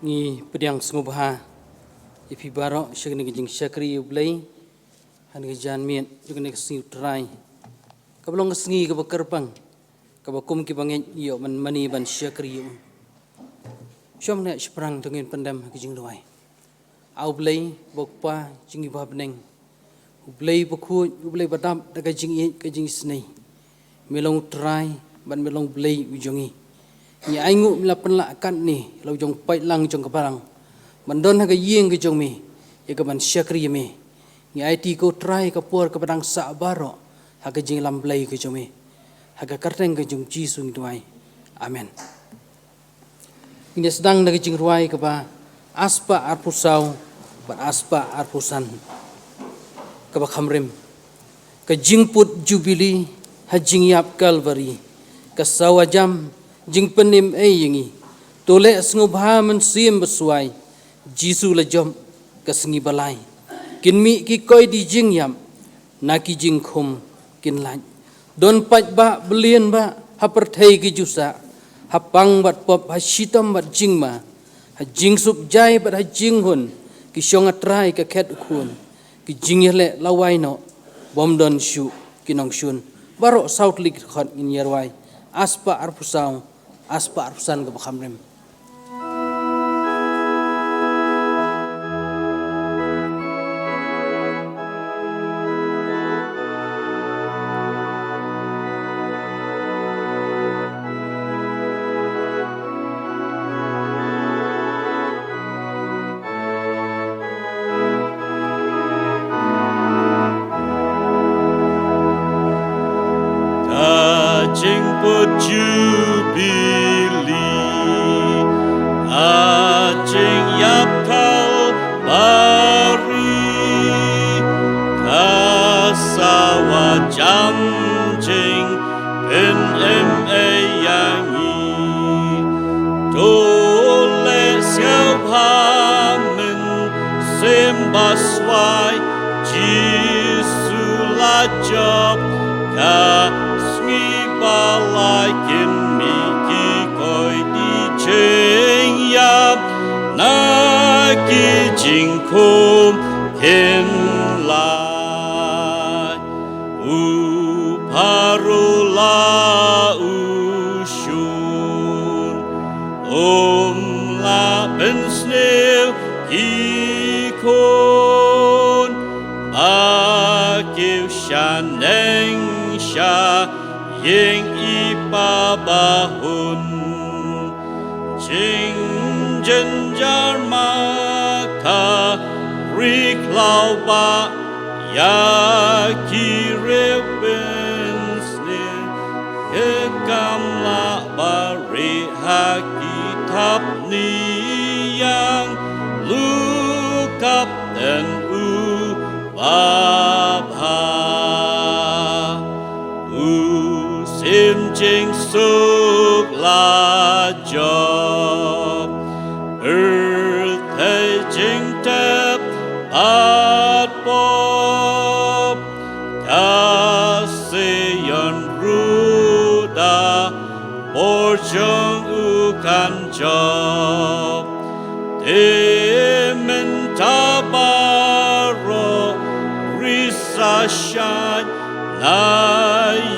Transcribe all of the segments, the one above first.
Ngi pediang sengubha ipi barok syagni gijing syakri ublay han gijan miet jugni kesing trai kablong kesengi ke bekerpang kabakum ki bangen yo man mani ban syakri yo syom ne sprang tungin pendam gijing doai au blay bokpa jingi babneng ublay bokhu ublay badam daga jing snei melong trai ban melong blay ujongi ni aingu melapan lakan ni lau jong pai lang jong keparang mandon haga yeng ke jong mi ya ke ban syakri mi ni IT ko try ke por ke padang sa baro haga jing lamblai ke jong mi haga karteng ke jong jisung tuai amen ini sedang daga jing ruai ke ba aspa arpusau ba aspa arpusan ke ba khamrim ke jing put jubili hajing yap kalvari ke sawajam jing penim yengi tole sengubha mensim besuai jisu lejom ke sengi balai kinmi ki koi di jing yam naki jing khum kin laj don paj ba belien ba haperthei ki jusa hapang bat pop hasitam bat jing ma hajing sup jai bat hajing hun ki shonga trai ke khet khun ki jing yele lawai no bom don shu kinong shun barok south lik khot in yerwai aspa arpusau aspa arpusan ke bakhamrem Jing put jubili jing yap kau bari kasawa jam jing pen yangi dole siau pamen sembaswai jisu lajop ka balaikin miki koi di jing yap naki jing kum kin lai parula ushun la pensnev kikon akiv shaneng sha yeng ipa bahun jing jenjar maka riklau ba ya kirewensne kekamla bari hakitap ni yang lukap dan ubabha sim jing suk la job thầy jing tep at pop ka se yon ruda por jong u kan job temen tabaro risa shan na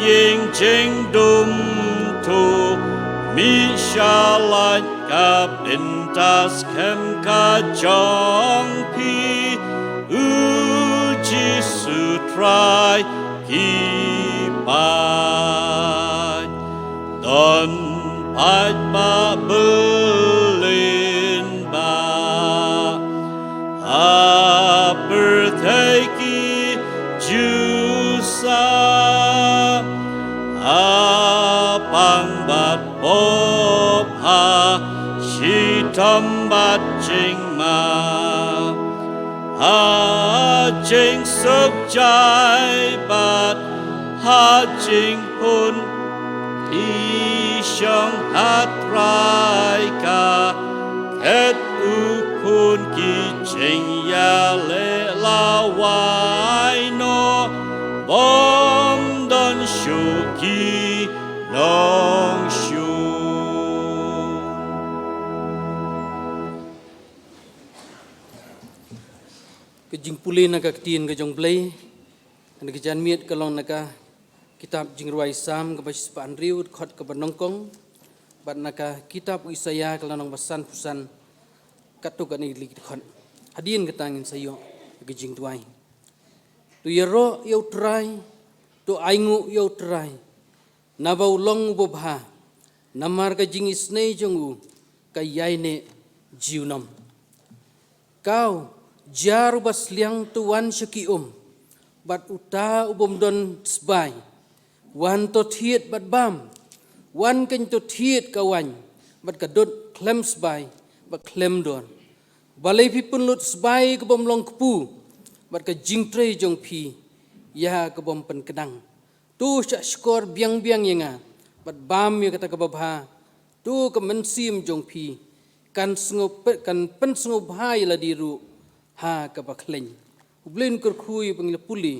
ying jing dum to mi shalat ka pintas kem ka jong pi uji sutrai ki pai don pai ba belin ba birthday ki jusa apang bat pop ha shitam bat jing ma jing suk jai bat jing pun ishang hat rai ka et ukun ki jing ya le la wai no bom don shuki nong shu jing pulih naga ketiin ke jong blay ane ke jan miet kalong naga kitab jing ruai sam ke basis pa andriu khot ke banongkong bat naga kitab Isaya kalong basan pusan katuk ani lik khot hadin ke tangin sayo ke jing tuai tu yero yo trai tu aingu yo trai nabau long bobha namar ke jing isnei jongu kayaine jiunom kau jaru basliang tuan syaki bat uta ubom don sbai wan to thiet bat bam wan ken to thiet kawan bat kadot klem sbai bat klem don balai pi pun lut sbai ke bom long kepu bat ka jingtre jong pi ya ke bom pen kedang tu syak skor biang-biang yenga bat bam ya kata ke babha tu ke mensim jong pi kan sengop kan pen sengop hai la diru ha ka bakleng ublin kur khui pangila puli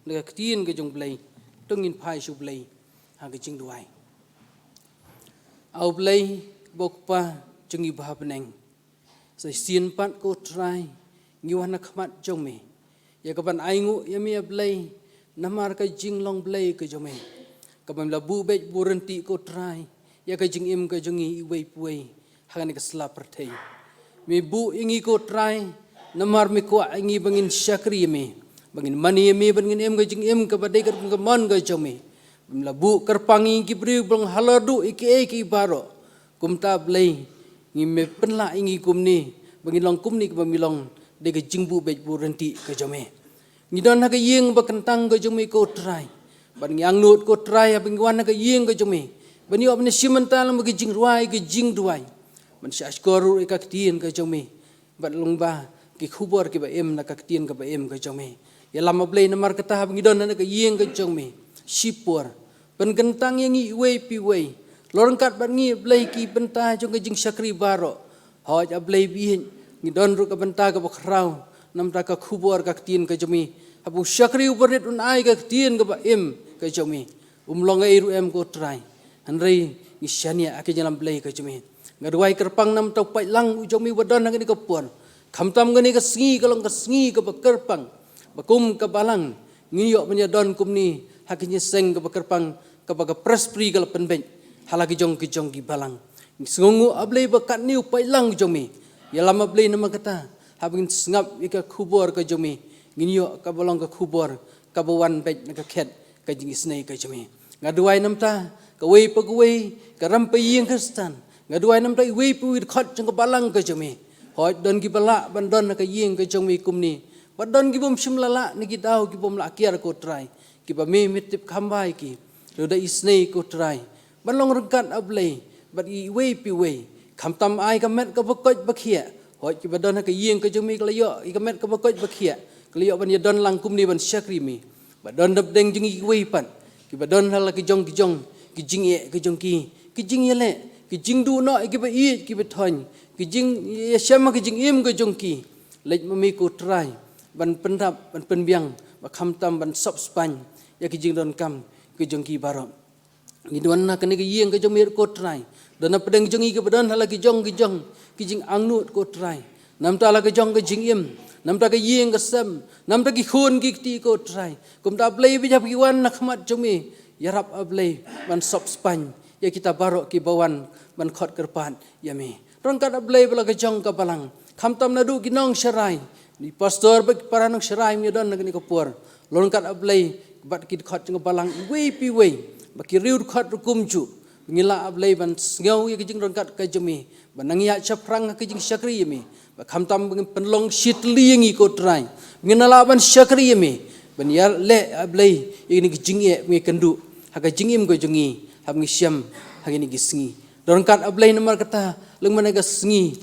le ktien ke jong blai tongin phai su blai ha ke jing duai au blai bokpa jungi ba peneng sai sien pat ko trai ngiwana khmat jong me ya ka ban aingu ya me blai namar ka jing long blai ke jong me ka ban la bu be buranti ko trai ya ka jing im ka jongi wei puai ha ne ka slap perthei me bu ingi ko trai namar mi ko ingi bangin syakri me bangin mani me bangin em ga jing em ka badai ka mon ga jome la bu kerpangi ki bri bang haladu iki baro kumta blai ngi me penla ingi kumni bangin long kumni ka bamilong de ga jing bu be bu renti ka jome ngi don ha ka yeng ba kentang ga jome ko trai ban ngi angnut ko trai bang wan ka yeng ga jome bani op ne simental ma ga jing ruai ga jing duai man syashkoru ka ktien ka jome bat longba ki khubor ki ba em na ka ktien ka ba em ka jome ya lama blai namar kata ha ngidon na ka yeng ka jome sipor ban gentang yang i wei pi wei lorangkat ban ngi blai ki benta jong ka jing syakri baro hoj a blai bi ngidon ru ka benta ka ba khrau nam ta ka khubor ka ktien ka jome abu syakri uberit un ai ka ktien ka ba em ka jome umlong ai ru em ko trai hanrei ni syania ake jalam blai ka jome ngadwai kerpang nam tau pai lang ujomi wadon ngani ka puan khamtam ngani ka sngi kalong ka sngi ka kerpang bakum ka balang ngiyok menyadon kumni hakinya seng ka kerpang ka baga prespri kala penben halagi jong ki balang ngungu ablei bakat niu pai lang ujomi ya lama blei nama kata habin sngap ika khubor ka jomi ngiyok ka balong ka khubor ka bawan bet ka khet ka jing snei ka jomi ngadwai namta ka wei pagwei ka rampai yeng kristan ngaduai nam tai wei pu khot jong balang ka jome hoi don ki bala ban don ka yeng ka jome kumni badon ki bom shimlala ni ki dau ki bom la kiar ko trai ki ba me mitip khambai ki roda isnei ko trai balong rengkat ablei bat i wei pi wei khamtam ai ka met ka bakoj bakhia hoi ki badon ka yeng ka jome klayo i ka met ka bakoj bakhia klayo ban ya don lang kumni ban syakri mi badon dab deng jing i wei pan ki badon hala ki jong ki jing e ki jong ki jing yele ki jing du no ki ba i ki ba thon ki jing yashama ki jing im ko jongki lej mami ko trai ban pendap ban penbiang ba khamtam ban sop span ya ki jing don kam ki jongki baro ni don na kene ki yeng ki jongmir ko trai don na pedeng jongi ki badon hala ki jong ki jing angnut ko trai nam ta la ki jong ki jing im nam ta ki yeng ka sem nam ta ki khun ki ti ko trai kum ta play bi jap ki wan na khmat jongmi yarap ablay ban sop span ya kita barok ki bawan ban khot kerpan ya me rongkat ablay bala ka jong ka balang khamtam nadu ki nong sharai ni pastor bak paranong sharai mi don nagni ko por rongkat ablay bat ki khot jong balang wei pi wei baki riu khot rukumju ngila ablay ban ngau ya ki jing rongkat ka jemi banangya chaprang ka jing syakri mi ba khamtam penlong shitli ngi ko trai nginala ban syakri mi ban ya le ablay ini ki jing e mi kendu haka jingim ko jongi hab ngi syam hagi ni gisngi dorangkat ablay namar kata leng mana ga sngi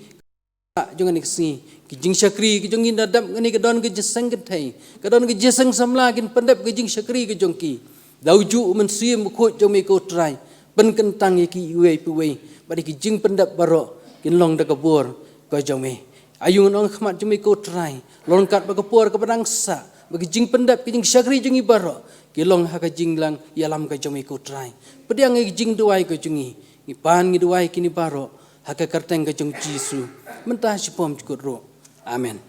jongan ni sngi ki jing syakri ki jongi dadam ngani ka don ke jeseng ke thai ka don ke jeseng samla kin pendap ke jing syakri ke jongki dauju men sim ko jomi ko trai pen kentang ki wei pu wei badi ki jing pendap baro kin long da kabur ko jomi ayung nong khmat jomi ko trai longkat ba kapur ka padangsa bagi jing pendap ki jing syakri jongi baro kilong haka jing lang yalam ka jomi ko trai pediang ngi jing duai ko jongi ngi pan ngi duai kini baro haka karteng ka jong jisu mentah sipom cukur ro amen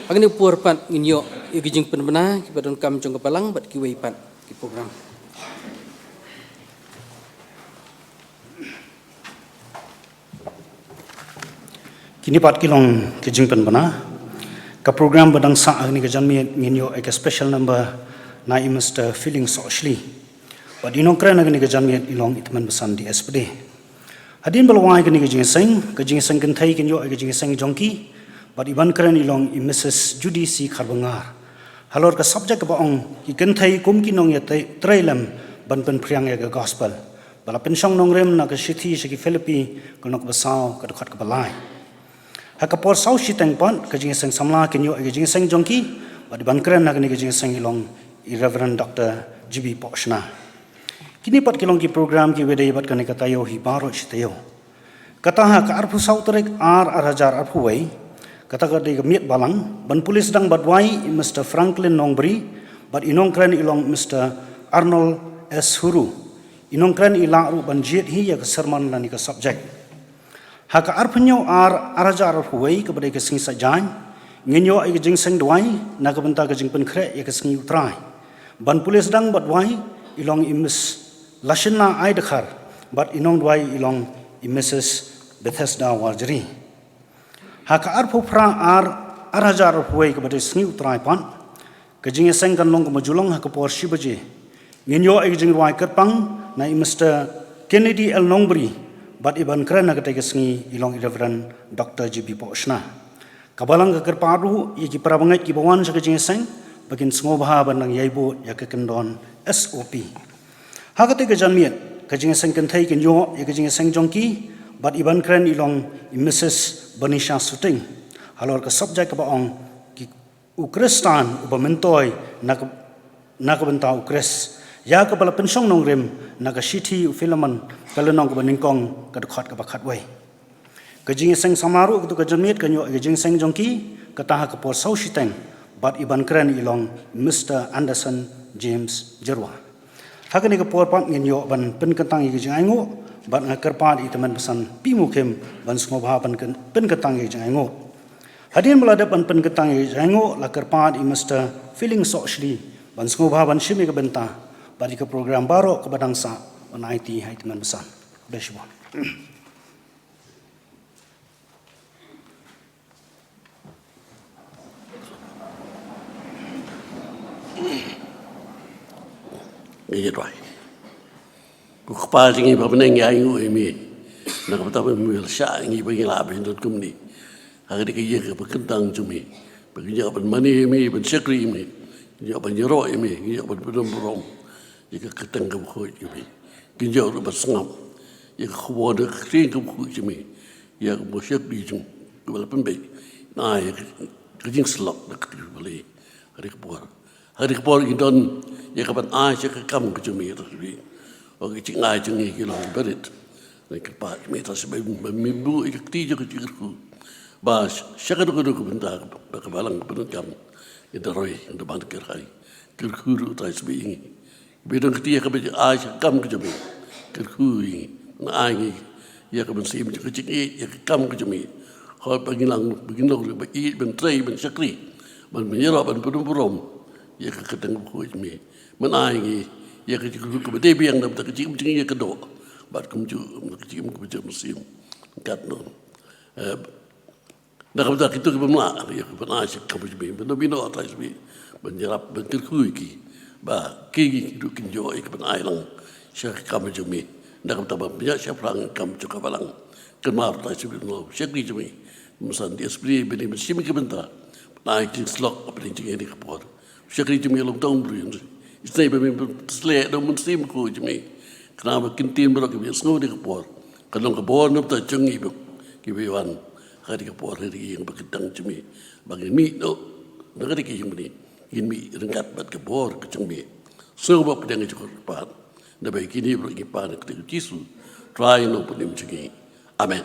Agni puarpat nginyo igijing penbena kibadon kam jong kepalang bat kiwaipat ki program. Kini pat kilong kijing penbena ka program badang sa agni gajan nginyo ek special number na Mr. Feeling Socially. But inong kren agni gajan ilong itman besan di SPD. Hadin balwai agni gajing seng kentai kinyo ek gajing seng jongki. But iban kren ilong Mrs. Judy C. Karbangar. Halor ka subject ba ong ki kentai kum kinong ya trailam ban pen priang ya gospel. Bala pensyong nong rem na ka shithi shiki Philippi kunok basao ka dukat ka balai. Hakapor sau shiteng pan kajing seng samla kinyo kajing seng jongki badi bankren nak ni kajing seng ilong Reverend Dr. GB Poshna. Kini pat kilong ki program ki wedai bat kani katayo hi baro shitayo. Kata ha ka arpu sau terek hajar arpu wei kata ka de miet balang ban pulis dang badwai Mr. Franklin Nongbri bat inong kren ilong Mr. Arnold S. Huru. Inong kren ilang ru ban jiet hi ya ka sermon nani ka subject. Haka arpunyo arajar huwei kepada kesing sajan ngenyo ay kejing seng duai na kabenta kejing penkre ya kesing utrai ban pulis dang bat wai ilong imis lashina ay dekhar bat inong duai ilong imises Bethesda Warjeri haka arpu pra arajar huwei kepada kesing utrai pan kejing seng kan long kemajulong haka por shibaje ngenyo ay kejing duai kerpang na Mr. Kennedy L. Nongbri bat iban kerana ketika sengi ilong Reverend Dr. GB Poshna. Kabalang ke kerpadu ia ki parabangai ki bawan sa kajing seng bakin sengobaha ban nang yaibo ya ke kendon SOP. Ha ketika janmiat kajing seng kentai kenyo ya kajing seng jongki bat iban keren ilong Mrs. Banisha Suting. Halor ke subjek ke baong ki Ukristan uba mentoy nak benta Ukris. Ya kepala pensyong nongrem naga shiti filaman kalau nong kebaningkong kadukhat kabakat wei. Kajing seng samaru ketu kajamit kanyo kajing seng jongki kataha kepor sau shiteng bat iban keren ilong Mr. Anderson James Jerwa. Hakani kepor pat nginyo ban penketang kajing aingo bat ngakerpat iteman pesan pimukem ban sngobha ban penketang kajing aingo. Hadin meladap ban penketang kajing aingo la kerpat Mr. Feeling Socially ban sngobha ban shimi kebenta bagi ke program baru ke badangsa on IT hai teman besar. Dashboard. Ini right. Buku pas ini apa benda yang ini ini. Nak apa tahu mula syak ini bagi labih untuk kumni. Hari ini kerja ke berkentang cumi. Bagi apa mani ini, bersekri ini. Kerja apa nyerok ini, kerja apa berdombrong. Jika ketang ke buku cumi, kinjau tu bersengap. Jika kuat kering ke buku cumi, ya musyak di jung, kepala pembek. Nah, ya kejing selok nak kembali hari kepuar indon, ya kapan aja ke kamu ke cumi itu sendiri. Orang kecing aja ni kilo berit, nak kepat cumi itu sebab mimbu ikat tiga kecilku. Bas, syakar tu bentar kebalang penukam, itu roy untuk bantu kerjai, kerjuru tak sebab ini. Bidang ketiga kepada aja kamu kejami, kerhui, naangi, ya kepada si macam kecil ya kamu kejami. Kalau bagilang bagi bentrai bensyakri, menyerap dan penumpang, ya ketemu kejami, menaangi, ya kecil kepada biang dapat kecil macam ya kedua, bat kecil macam musim, katno. Nak kata kita kebenar, ya kebenar aja kamu kejami, benar atas bi, menyerap benterhui ki. Ba kiki du kinjo ik ban ailang syek kam jumi nak ta ba ya syafrang kam cuka balang kemar ta sibi no syek di jumi musan di espri bini mesim ke benta naik di slok apa ni ini kapor syek di jumi long tong bru istai ba min sle do musim ku jumi kenapa kintin bro ke sngo di kapor kalong kapor no ta jungi bu ki wan hari kapor hari yang beketang jumi bagi mi no nak ki jumi ini rengkat bat kebor kecengbi. Sebab pedang cukup cepat. Dapat kini beri pan ketika Yesus try no pun dimcegi. Amen.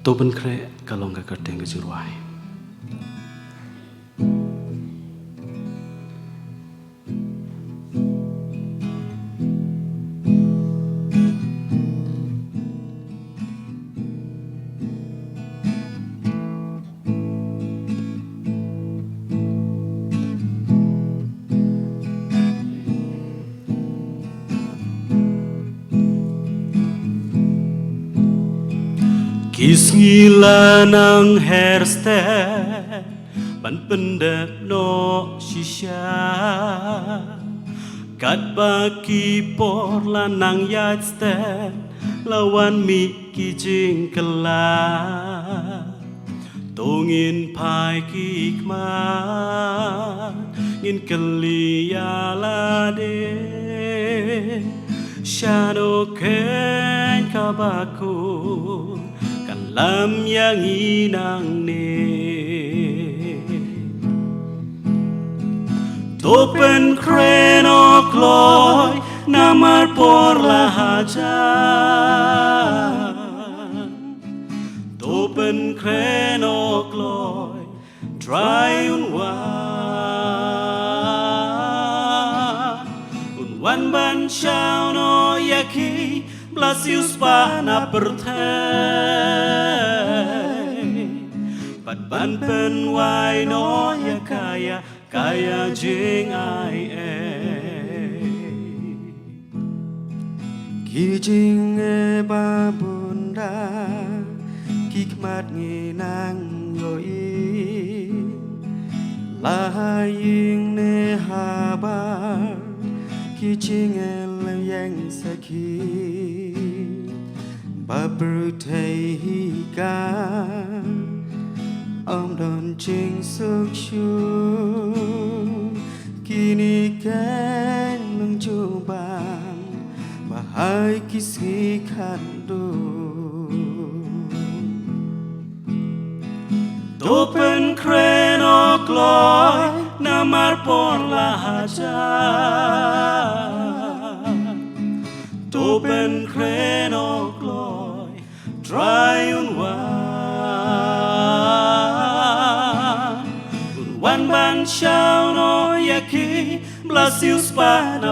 to ben kre kalong ka kerteng ke jiruai Kisngila ng hairstyle ban pendep no shisha kat baki por lanang yardstand lawan mi kijing kela tongin pai kikma ngin keliyalade shadow ken kabaku lam yang inang ni Topen kreno kloy namar por lahajan Topen kreno kloy try unwan ban chao no yaki blasius pa na Pat ban pen wai no ya kaya jing ai Kijing e babunda kikmat nginang yoi lahaying ne habar kijing e yang sakit babru thei ka ông đón chính sức chu kini keng nung chu bang bahai kisi kandu Topen kreno kloy namar pon lahajan Topen kreno kloy try unwan ban chao no yaki blasius pa na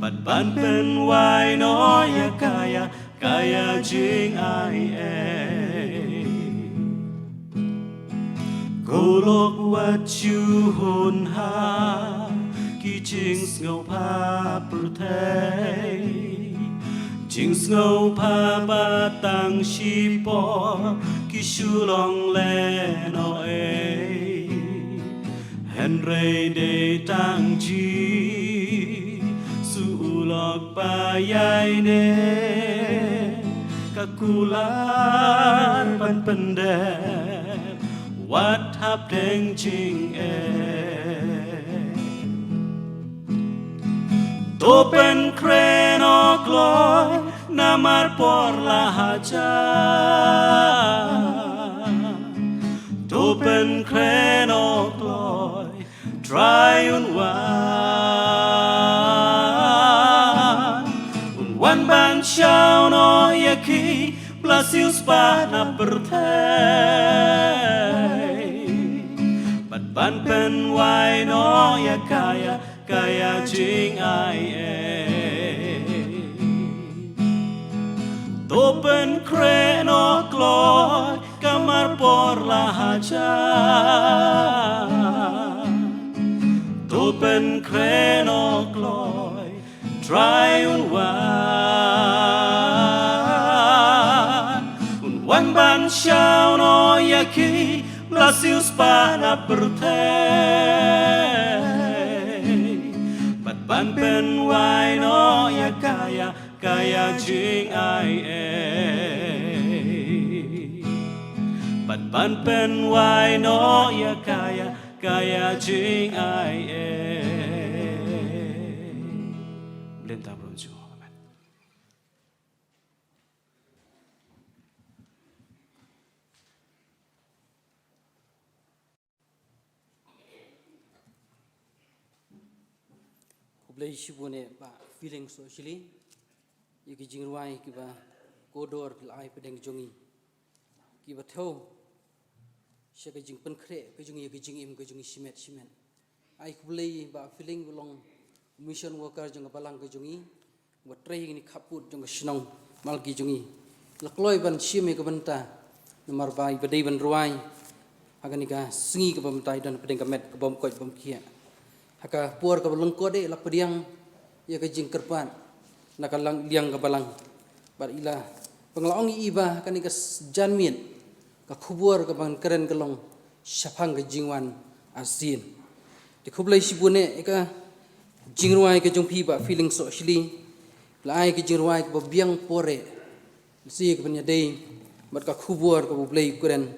Pat ban pen wai no ya kaya jing ai Golok what you hon ha ki jing ngau pa jing ngau pa ba tang shi po ki shu long le no Henry de tang ji su lok pa yai ne kakular pan pendek what hap deng jing Topen kreno kloy namar por lahajan Topen kreno kloy try unwan ban chao no yaki blasius pa na Pat ban pen wai no ya kaya jing ai Topen kreno kloy kamar por lahajan Topen kreno kloy try unwan ban chao no yaki blasius pa na Pat ban pen wai no ya kaya jing ai Pat ban pen wai no ya kaya jing ai Lenta bronzo amen Kublai shibune ba feeling socially Yaki jing ruai kiba kodor pil ai pedeng jongi. Kiba thau syaka jing penkre ke jongi yaki jing im ke jongi simet. Ai kublei ba feeling belong mission worker jong balang ke jongi. Ba training ni kaput jong sinong mal ki jongi. Lakloi ban sime ke benta nomor bai badai ban ruai. Haganika sengi ke bemtai dan pedeng kamet ke bom koi bom kia. Haka puar ke belengko de la pediang ya ke jing kerpan nakalang liang ke balang bar ila penglaong iba kanika janmien ka khubur ke bang keren kelong syapang ke jingwan asin di khublai sibune ka jingruai ke jongpi ba feeling so shili lai ke jingruai ke biang pore si ke penyadai bar ka khubur ke blai keren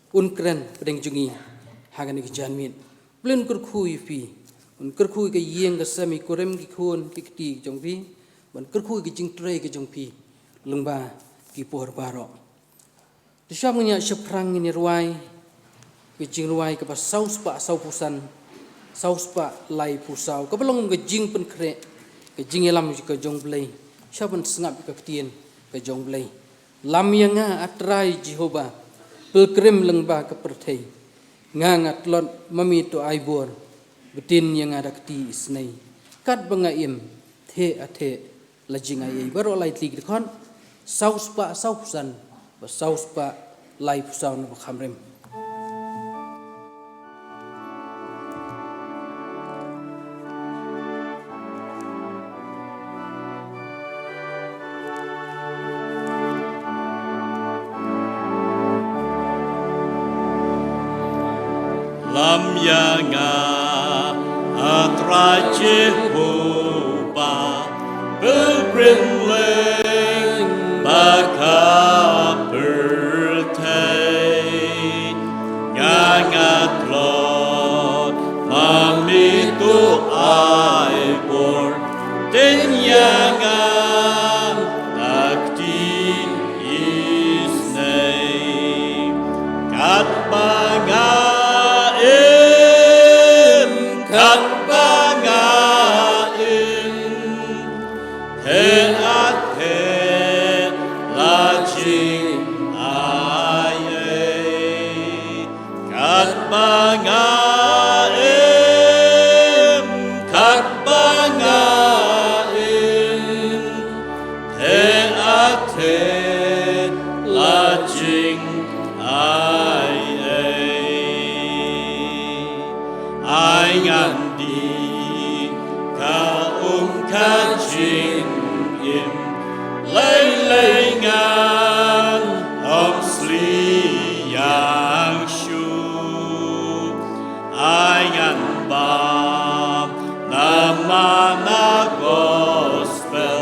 keren pedeng jungi hagani ke janmien blen kur khui fi kerkhui ke yeng ke semi korem ki khun ki ti jongpi ban kerkhui ke jingtre ke jongpi lengba ki por baro di syamnya seprang ini ruai ke jing ruai ke saus pa sau pusan saus pa lai pusau ke belong ke jing pen kre ke jing elam ke jongblei syaban sengap ke tien ke jongblei lam yang atrai jehova pelkrem lengba ke perthei ngangat lot mami to aibor betin yang ada keti isnai kat bangaim the athe lajing ai baro lai tli kon saus pa sausan ba saus pa lai pusau no khamrem lam yang atrai Jehovah belbrimling baka pertai ngangat lot mamitu aibor den yangan takti isnei kat kat bangain he lajing aye kat bangain he lajing aye ngandi ka ka jing im lei ngan om sli yang shu ai ngan ba nama na gospel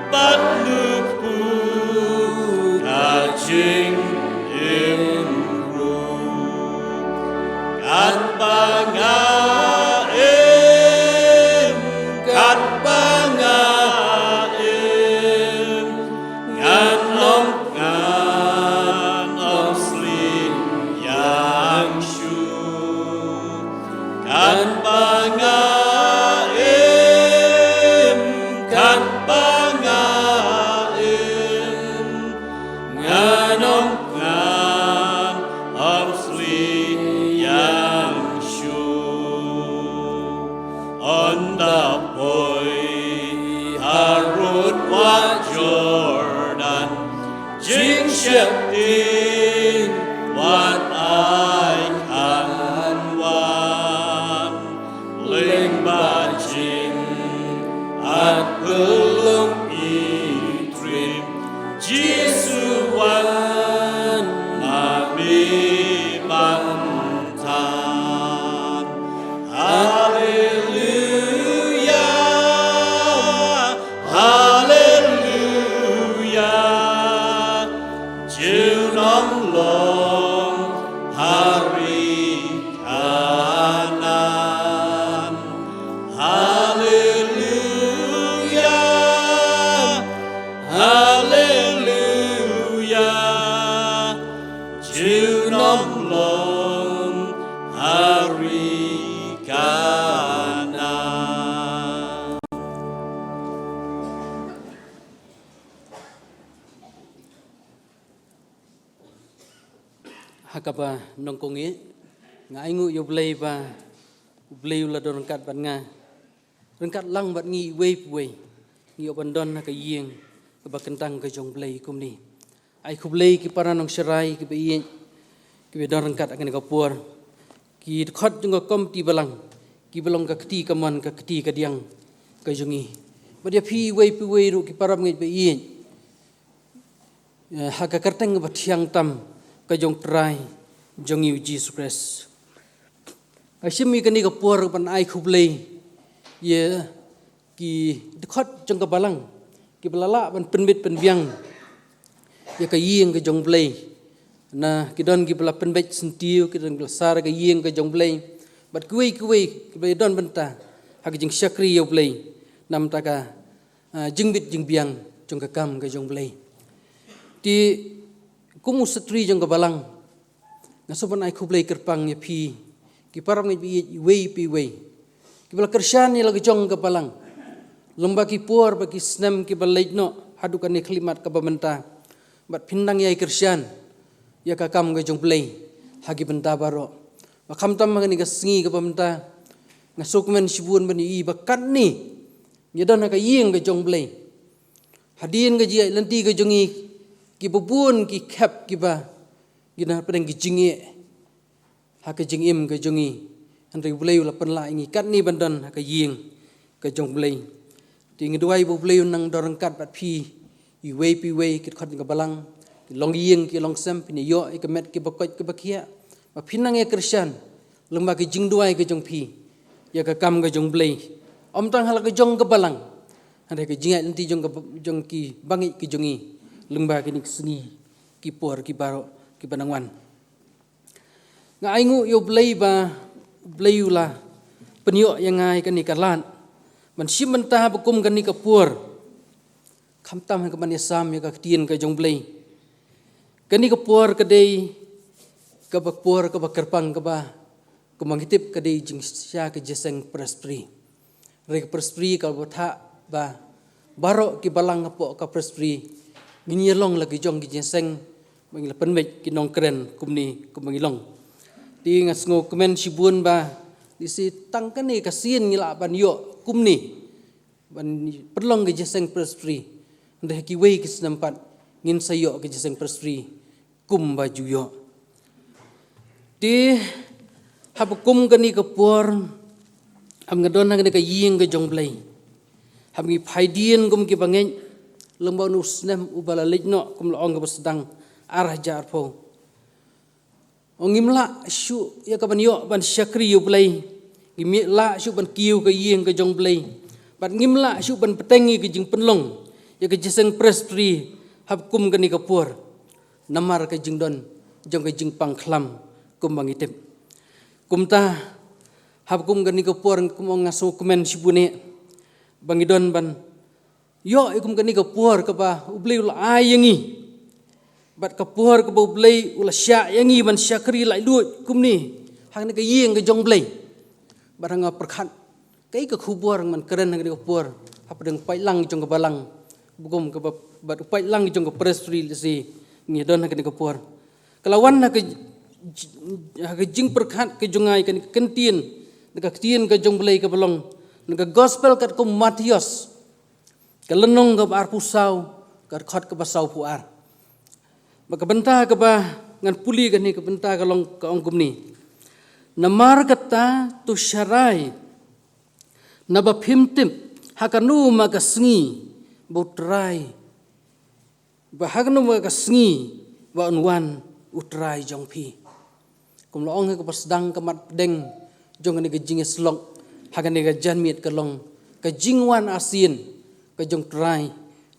but look pu ka jing im ru kat bangaim ngan om sli yang shu kat bangaim ngan om sli yang shu on the boy harut wa Jordan jing sheptin what I can wan ling ba jing at belum itrim Jisu wan nabi bantan long hari kanan hallelujah hallelujah junom long hari kanan hakapa nongkongi ngaingu yo blay ba blay la don kat ban nga rengkat lang bat ngi wei ngi obandon ka yeng ka bakentang ka jong blay kumni ai ku blay ki para nong serai ki be ki be don rengkat akan ka por ki khot jong kom ti balang ki balong ka kti ka man ka kti ka diang ka jongi badia pi wei ru ki para ngi be haka kerteng bat siang tam ka jong trai jong yu Jesus Christ asyimi kani ka por pan ai ku blay ye ki dekat jong ka balang ki balala ban penbit penbiang ye ka yeng ka jong blay na ki don ki bala penbit sentiu ki don sar ka yeng ka jong blay bat kuwi ki blay don benta hak jing syakri yo blay nam ta ka jingbit jingbiang jong ka kam ka jong blay ti kumu setri jong ka balang ngasopan ai ku blay kerpang ye pi ki param ngi wei kibala kersian ni lagi jong ke palang lomba ki por bagi senam ki balait no hadukan ni kalimat ka bamenta bat pindang yai kersian ya ka kam ke jong play hagi benta baro makam tam ngani ka singi ka bamenta ngasukmen sibun bani i bakat ni nyadon ka yeng ke jong play hadin ke ji lenti ke jongi ki bubun ki kap ki ba gina pedang ki jingi hak jingim ke jongi Andai bulai ula penla ingi kat ni bandan ka yeng ka jong bulai ting duai bu bulai nang dorang kat bat pi i wei kit khat ka balang ki long yeng ki long sam pini yo i ka met ki bakot ki bakia ma pinang e kristian lemba ki jing duai ka jong pi ya ka kam ka jong bulai om tang hal ka jong ka balang andai ka jingai nanti jong ki bangi ki jongi lemba ki ni sengi ki por ki baro ki banangwan nga aingu yo bulai ba Blayula penyo yang ngai kan ni kalan man simman ta bakum kan ni kapur khamtam ka man yasam ya ka tien ka jong blay kan ni kapur ka dei ka bakpur ka bakerpang ka ba kumangitip ka dei jing sya ka jeseng prespri re ka prespri ka botha ba baro ki balang apo ka prespri nginyelong lagi jong ki jeseng mangila penmet ki nong kren kumni kumangilong di ngas ngo kemen sibun ba di si tangkan ni kasian ngila ban yo kumni ban perlong ke jeseng prespri ndah ki wei ki senampat ngin sayo ke jeseng prespri kum baju yo di hab kum kani ke por am ngadon nang ka ying ke jong blai hab ngi phaidien kum ki bangen lembau nusnem ubala lejno kum laong ke sedang arah jar po Ongimla syu ya ka ban yo ban syakri yo blay ngimla syu ban kiu ka yeng ka jong blay ban ngimla syu ban petengi ka jing penlong ya ka jeseng prespri hab kum ka ni ka por namar ka jing don jong ka jing pangklam kum bangitip kum ta hab kum ka ni ka por kum ngaso kumen sibune bangidon ban yo ikum ka ni ka por ka ba ublay ula ayengi bat kapur ke bau blay ula syak yangi ban syakri lai lut kumni hang ni ka yeng ka jong blay barang perkhat kai ka khubur man keren nang ka kapur apa deng pai lang jong ka balang bugum ka bat pai lang jong ka prestri si ngi don ka ni kapur kelawan ka jing perkhat ka jongai ka kentien ka tien ka jong blay ka balong ka gospel ka kum Matius ka lenong ka ar pusau ka khat ka basau puar maka benta ka ba ngan puli ka ni ka benta ka long ka ongkum ni namar kata tu syarai naba phimtim hakanu maka sngi butrai bahagnu maka sngi ba unwan utrai jong pi kum loong ka pasdang ka mat deng jong ni ka jinge slong hagan ni ka janmiet ka long ka jingwan asin ka jong trai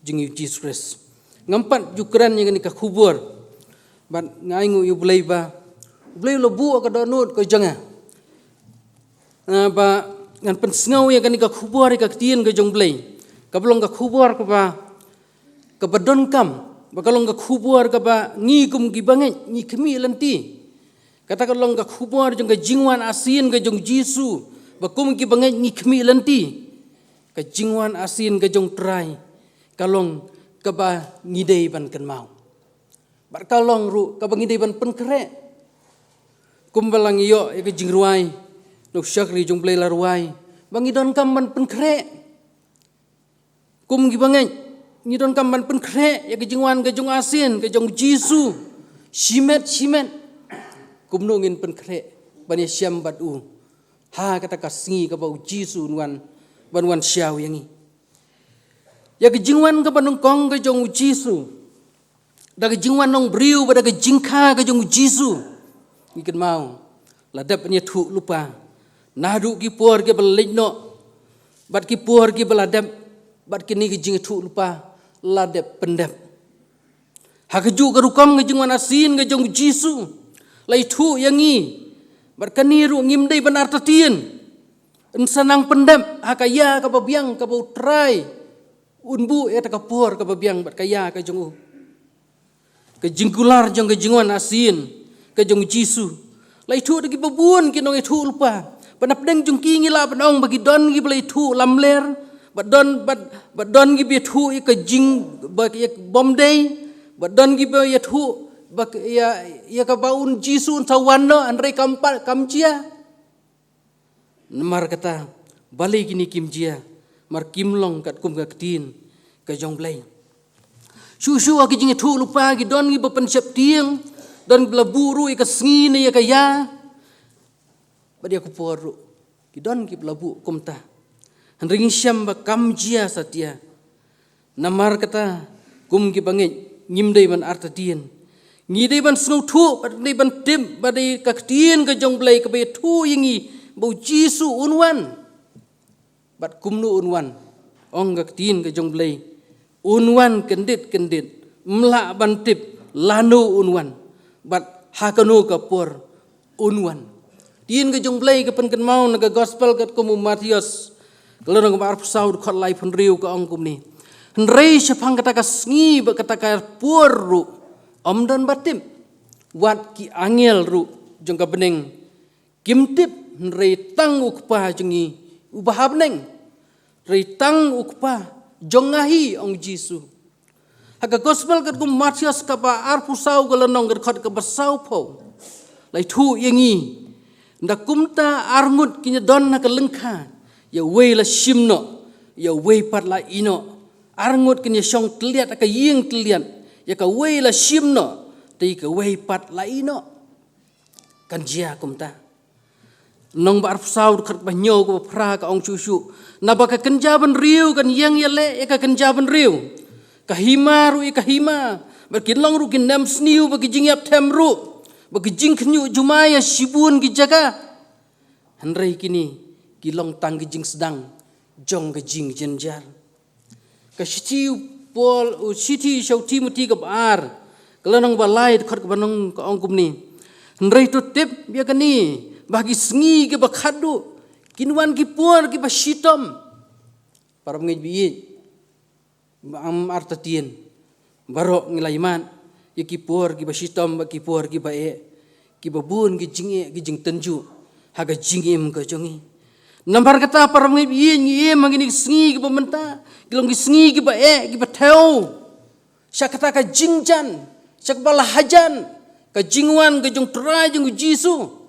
jing Jesus Christ ngampat jukran yang ni ka khubur ban ngaingu yu blay ba blay lo bu ka donut ko janga ba ngan pensngau yang ni ka khubur ka tien ka jong blay ka belong ka khubur ka ba ka badon kam ba kalong ka khubur ka ba ngi kum gi bangai ngi kemi lenti kata kalong ka khubur jong ka jingwan asin ka jong Jisu ba kum gi bangai ngi kemi lenti ka jingwan asin ka jong trai kalong kaba ngidei ban kan mau bar kalong ru kaba ngidei ban pen kere kumbalang iyo ya ke jingruai nok syakri jong play laruai bangi don kamban penkre kum gi bangai ni don kamban penkre ya ke jingwan ke jong asin ke jong jisu simet kum nongin penkre bani syam batu ha kata kasngi ka bau jisu nuan banwan syau yangi ya ke jingwan ka banong kong ke jong jisu da ke jingwan nong briu ba da ke jingka ke jong jisu ikan mau ladap nya thu lupa nadu ki por ke belikno bat ki por ki beladap bat ki ni ki jing thu lupa ladap pendap ha ke ju garukam ke jingwan asin ke jong jisu lai thu yangi bat kaniru ngimdai benar tatien ensanang pendap ha kaya ka babiang ka bau trai unbu eta ka por ka babiang bat kaya ka jong ke jingkular jong ke jingwan asin ke jong jisu lai thu de ki babun ki nong thu lupa panap deng jong ki ngila panong bagi don ki lai thu lamler bat don ki bi thu ke jing bagi bom day bat don ki bi thu bak ya ka baun jisu sawanno andre kampat kamjia mar kata balik ini kimjia mar kimlong kat kum ka tin ka jong blai Susu aki jingi thu lupa ki don ki bapan siap tiang don bela buru ika sngine ya kaya badi aku poru ki don ki bela bu komta handring syam ba kamjia satia namar kata kum ki bangit ngimdai ban arta tien ngidai ban snow thu badi ban tim badi ka tien ka jong blai ka be thu yingi bau jisu unwan bat kum nu unwan ong ka tien ka jong blai unwan kendit melak bantip lanu unwan bat hakanu kapur unwan tien ke jong blai ke pen ken mau na gospel kat kumu Matius kalau nang mar saud khot lai pun riu ka ong kum ni nrei sepang kata ka sngi ba kata ka pur ru om don batim wat ki angel ru jong ka beneng kimtip nrei tang ukpa jengi ubahab neng rei tang ukpa jongahi ong Jisu. Haka gospel kat kum Matius ka ba arpusau galanong kat khot ka basau po. Lai thu yangi. Nda kumta arngut kinya don na ka lengka. Ya wei la shimno. Ya wei pat la ino. Arngut kinya syong teliat ka ying teliat. Ya ka wei la shimno. Ti ka wei pat la ino. Kan jia kumta. Nong ba arpusau kat ba nyo ka pra ka ong susu. Nabaka kenjaban riu kan yang yale eka kenjaban riu kahima ru kahima bakin long ru kin nam sniu bagi jingyap tem ru bagi jing knyu jumaya sibun ki jaga hanrei kini kilong tang ki jing sedang jong ki jing jenjar ka siti pol u siti shau Timothy ka bar kelanong balai khot ka banong ka ong kumni hanrei tu tip bia kani bagi sngi ke bakhadu kinuan ki puar ki pasitom para mengej biye am artatien barok ngilaiman ya ki puar ki pasitom ba ki puar ki bae ki babun ki jinge ki jing tenju haga jingem ka jongi nambar kata para mengej biye ngi mangini sngi ki pementa kilong ki sngi ki bae ki patheu syakata ka jingjan syakbala hajan ka jingwan ka jong trai jong Jisu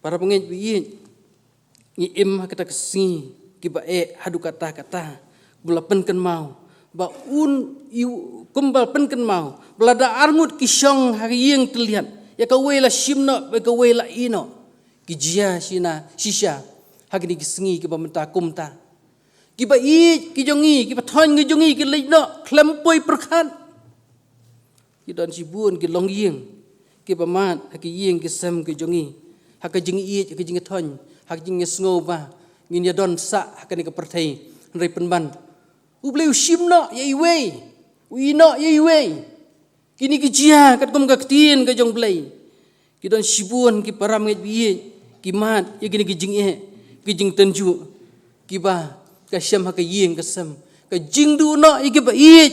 para pengej biye ngi kata kesingi ki ba hadu kata bula pen ken mau ba un yu kumbal pen ken mau belada arngut ki syong hariyeng telian ya ka wela shimno ba ka wela ino ki jia sina sisha hagini ki singi ki ba menta kumta ki ba ki jongi ki ba thon ngi jongi ki leino klempoi perkhan ki don sibun ki longyeng ki ba mat ki yeng ki sam ki jongi haka jing ka jing thon hak jing sngoba ngin ya don sa haka ni ka perthai rei penban u bleu shimno ye iwe u ino ye iwe kini ki jia kat kum ka tin ka jong blei ki don sibun ki param ngai biye ki mat ye kini ki jing tenju ki ba ka syam haka yeng ka sam ka jing du no ye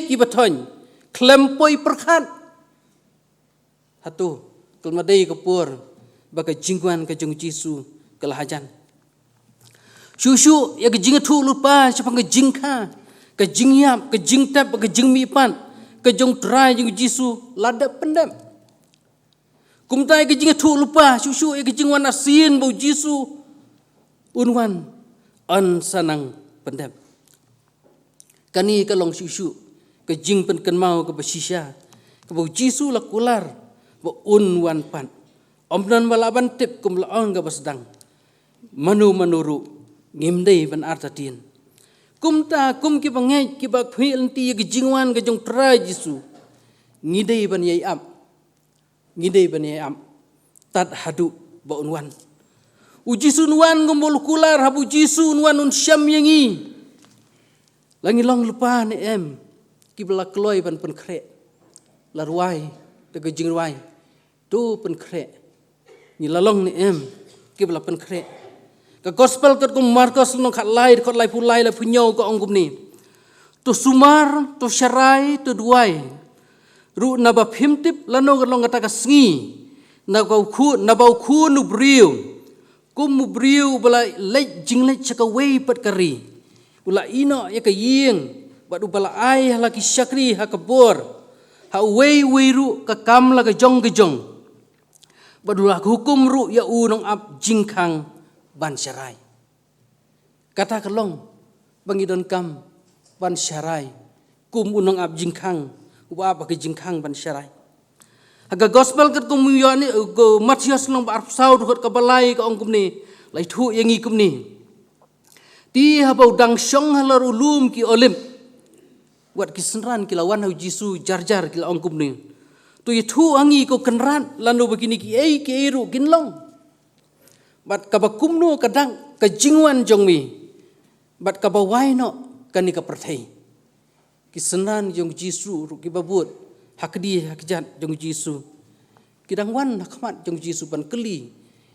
ki ba thon klempoi perkhan hatu kelmadei ka pur baka jingwan ka jong Jisu kelahajan susu ya ka jing thu lupa siapa ka jingka ka jingyap ka jingtap ka jingmipan ka jong trai jong Jisu lada pendam Kumtai ke jing thu lupa susu ke jing wan asin bau Jisu unwan an sanang pendem. Kani ka long susu ke jing pen ken mau ke basisya ke bau Jisu lakular bau unwan pan. Omnan malaban tip kum laong ke basdang. Manu manuru ngimdei ban artatin. Kumta kum ki bangai ki bak phil ti ke jingwan ke jong trai Jisu. Ngidei ban yai am. Ngidei ban yai am. Tat hadu ba unwan. Jisu nuan gombol kular habu Jisu nuan un syam yangi. Langi long lupa ni em. Ki bela kloy ban pen krek. Larwai de ke jingwai. Tu pen krek. Ni lalong ni em. Ki bela pen krek. Ka gospel kat kum Markus nong khat lai kot lai pulai la punyau ko ongkum ni. Tu sumar, tu syarai, tu duai. Ru naba phimtip lano long kata ka sngi. Na bau khu nu briu. Kum mu briu bala lej jinglej chaka wei pat kari. Ula ino ya ka ying. Badu bala ai hala ki syakri ha kabor. Ha wei ru ka kam la ka jong. Badu la hukum ru ya unong ap jingkang ban syarai. Kata kelong bangidon kam ban syarai. Kum unong ab jingkang. Uba apa ke jingkang ban syarai. Aga gospel kat kum yoni go Matius nong ba arpsau dukot kabalai ka ongkum ni. Lai thu yangi kum ni. Ti habau dang syong halar ulum ki olim. Buat kisenran ki lawan hau Jisu jar-jar ki la ongkum ni. Tu itu angi ko kenran lanu begini ki ei ki eru kinlong. Bat kabakum no kadang kajingwan jong mi. Bat kabawai no kani ka perthai. Kisenan jong Jisu ru ki babut hakdi hakjat jong Jisu. Kidang wan hakmat jong Jisu ban keli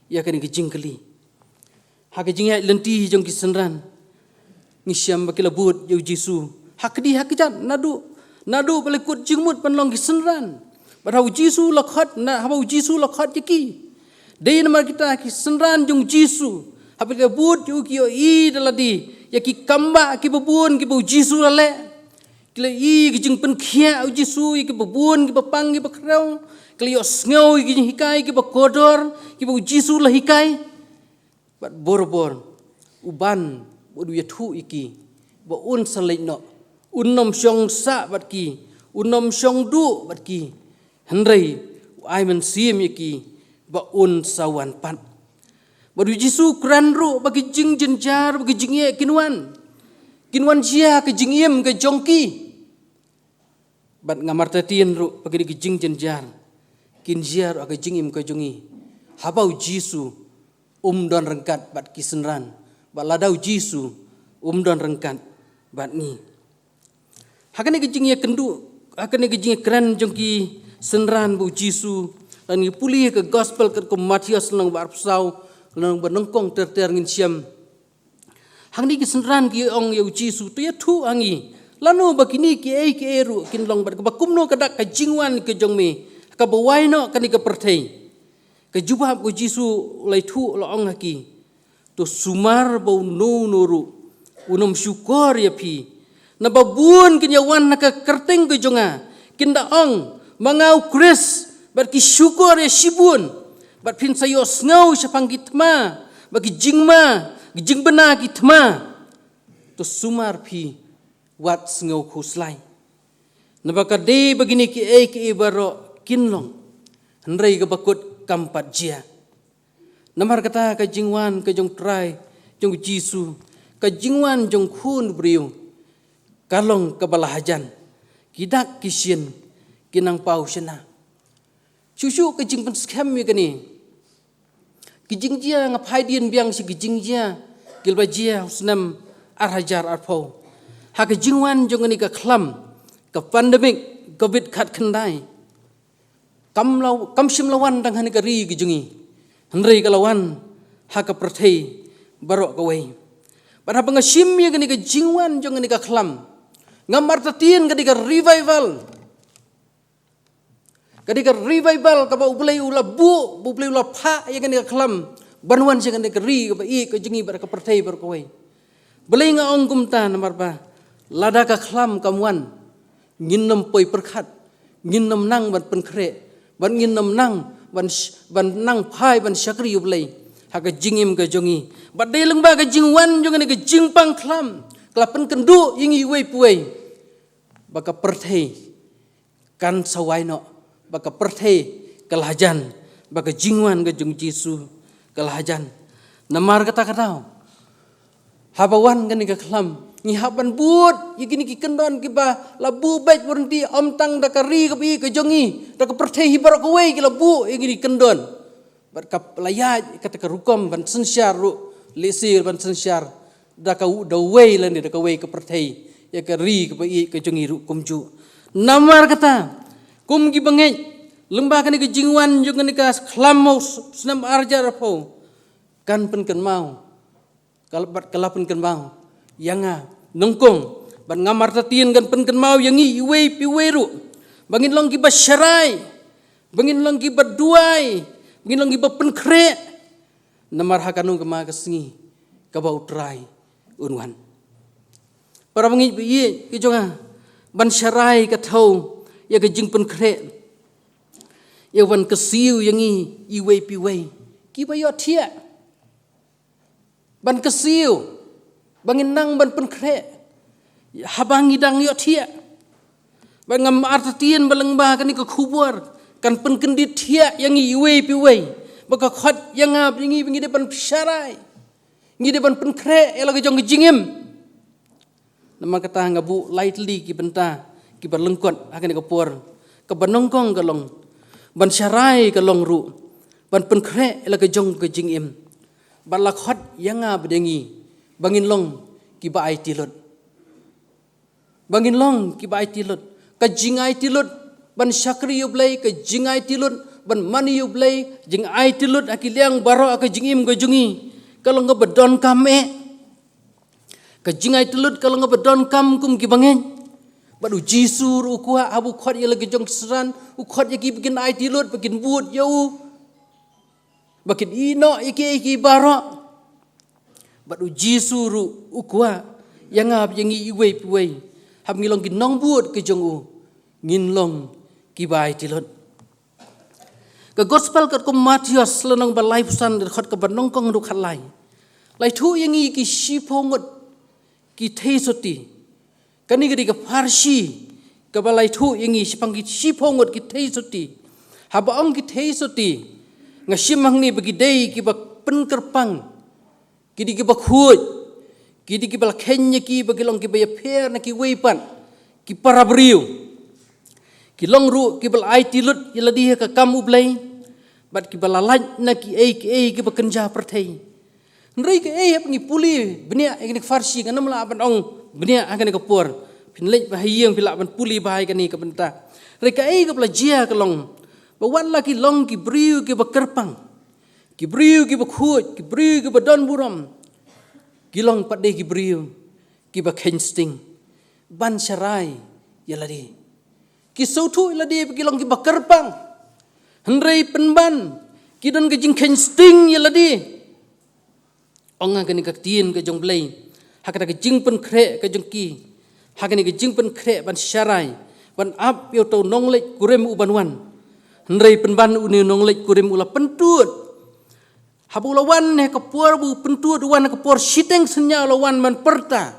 ya kani kejing keli. Hakjing ya lenti jong kisenan. Ngisyam bakilabut jong Jisu. Hakdi hakjat nadu balekut jingmut pan long kisenan. Bat hau Jisu lakhat na hau Jisu lakhat yaki. Dei nama kita kisenran jong Jisu. Habis kabut yu ki i daladi ya ki kamba ki babun ki bau Jisu lale. Kila i ki jing pen khia u Jisu ki babun ki bapang ki bakrau. Kila yo sngow ki jing hikai ki bakodor ki bau Jisu la hikai. Bat bor uban bodu ya thu iki. Ba un salai no. Unom syong sa bat ki. Unom syong du bat ki. Hendrai ai men sim iki. Ba un sawan pan. Badu Jisu kran ru bagi jing jenjar bagi jing ye kinwan. Kinwan sia ke jing yem ke jongki. Bat ngamar tatien ru bagi ke jing jenjar. Kin jar ke jing yem ke jongi. Habau Jisu don rengkat bat kisenran. Bat ladau Jisu don rengkat bat ni. Hakane ke jing ye kendu, hakane ke jing ye kran jongki senran bu Jisu. Dan pulih ke gospel ke Matius nang barpsau nang benengkong ter ngin siam. Hang ni kisenran ki ong yau Jisu tu ya thu angi. Lanu bakini ki ei ki eru kin long bar bakumno kadak ka jingwan ke jongme. Ka bawai no kani ka perthei. Ka jubah ko Jisu lai thu lo ong haki. Tu sumar bau no noru. Unom syukur ya pi. Na babun kin yawan ka kerteng ke jonga. Kin da ong mangau kris. Bat ki syukur ya sibun. Bat pin sayo sngaw siya pang kitma. Bagi jingma. Gijing bena kitma. To sumar pi. Wat sngaw kuslay. Nabaka day begini ki baro kinlong. Henry ka bakut kampat jia. Namar kata ka jingwan ka jong try. Jong Jisu. Ka jingwan jong kun beriu. Kalong ka balahajan. Kidak kisien. Kinang pau sena. Susu kejing pen scam ya kani. Kejing dia ngapai dian biang si kejing dia. Gilba dia usnam arhajar arpau. Ha kejing wan jong ni ka klam. Ka pandemik COVID khat kendai. Kam sim lawan dang hani ka ri kejingi. Henry ka lawan ha ka perthei barok ka wei. Pada pengasim ya kani kejing wan jong ni ka klam. Ngamar tatien kani ka revival. Kadika revival kaba ublay ula bu ublay ula pa ya kan kelam banwan sing kan ri kaba I ka jengi bar ka pertai bar ka wei belai nga ong kumta namar ba lada ka kelam kamwan nginnem poi perkhat nginnem nang ban pen kre ban nginnem nang ban nang phai ban syakri ublei haka jingim ka jongi badai lengba ka jingwan jongan ka jingpang klam klapen kendu ingi wei puai baka perthei kan sawaino baka perthei kalajan baka jingwan ka jong Jisu kalajan namar kata habawan kan ka klam ni haban buat yigini ki kendon ki ba labu baik berhenti om tang da kari ka bi ka jongi da ka perthei hibar ka wei ki labu yigini kendon bar ka layaj kata ka rukom ban sensyar ru lesir ban sensyar da ka da wei lan da ka wei ka perthei ya ka ri ka bi ka jongi ru kumju namar kata kum ki bangej lembah kan ka jingwan jong ka klamau senam arja rapo kan pen kan mau kalbat kalapen kan mau yanga nongkong ban ngamar tatien kan pen kan mau yangi iwei piweru bangin long ki basyarai bangin long ki baduai bangin long ki bapenkre namar hakanu kema kesengi ka bau trai unwan para bangin bi ki jonga ban syarai ka thau ya ka jing penkre ya ban kesiu yangi iwei piwei ki bayo thia ban kesiu bangin nang ban penkre habangi dang yo thia bangam artatien balengba kan ka khubur kan penkendit thia yang iwe piwe baka khat yang ngap ngi ngi depan syarai ngi depan penkre ela ka jong jingim nama kata ngabu lightly ki benta ki berlengkot akan ka por ka banongkong ka long ban syarai ka long ru ban penkre ela ka jong ka jingim balak khat yang ngap dengi bangin long ki ba ai tilot bangin long ki ba ai tilot ka jingai tilot ban syakri yublai ka jingai tilot ban mani yublai jing ai tilot akiliang baro ka jingim ka jungi kalau ngebedon kame ka jingai tilot kalau ngebedon kam kum ki bangen badu Jisu ru kuha abu khat ya lagi jong seran u khat ya ki bikin ai tilot bikin buat yau bikin ino iki baro badu Jisu ru ukwa yang ngap yang iwei piwei hab ngilong ki nong buat ke jong ngin long ki bai tilot ka gospel kat ko Matius lenong ba life san khot ka banong kong ru khalai lai thu yang ki sipongot ki theisoti kani gadi ka farsi ka ba lai thu yang sipang ki sipongot ki theisoti hab ong ki theisoti ngasimang ni bagi dei ki ba penkerpang kidi ki bakhut kidi ki bal khenya ki bagilong ki baya pher na ki weipan ki parabriu ki long ru ki bal ai tilut yaladi ka kamu blai bat ki balalaj na ki ki bakenja perthei nrei ki hap ngi puli benia ni farsi kan namla ban ong benia akan ka por pinlej bahiyang pila ban puli bahai kan ni ka benta rei ka ka blajia ka long bawan la ki long ki briu ki bakerpang kibriu ki bakhut kibriu ki badon buram kilong padde kibriu ki bakhensting ban sarai yaladi ki sautu yaladi kilong ki bakerpang hendrei penban ki don ke jing khensting yaladi onga kani ka tien ke jong blai hakata ke jing pen kre ke jong ki hakani ke jing pen kre ban sarai ban ap yo to nonglek kurem ubanwan hendrei penban uni nonglek kurem ula pentut habu lawan ne kapur bu pentu duan kapur siteng senya lawan man perta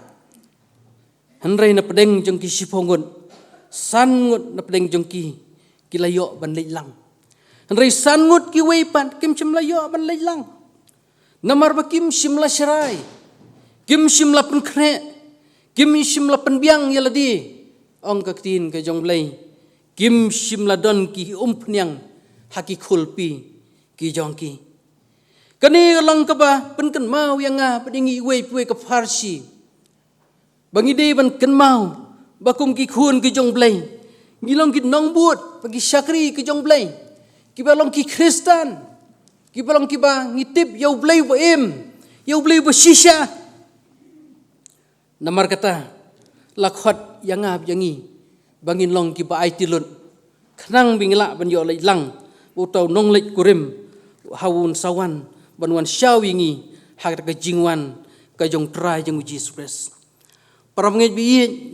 hendrai na pedeng jong ki sipongon sangut na pedeng jong ki kilayo ban leilang hendrai sangut ki weipan kim chimlayo ban leilang namar ba kim simla serai kim simla penkre kim simla penbiang yaladi ong kaktin ke jong blai kim simla don ki umpnyang haki khulpi ki jong ki kani lang ka ba penken mau yang nga pedingi wei pue ka farsi bangi de ban ken mau bakum ki khun ki jong blai ngilong ki nong buat bagi syakri ki jong blai ki balong ki Kristen ki balong ki ba ngitip yau blai ba yau blai ba shisha namar kata lakhot yang nga yangi bangin long ki ba ai tilun khnang bingla ban yo lai lang utau nong lek kurim hawun sawan banwan syawingi hak ka jingwan ka jong trai jong Jesus Christ para mengej bi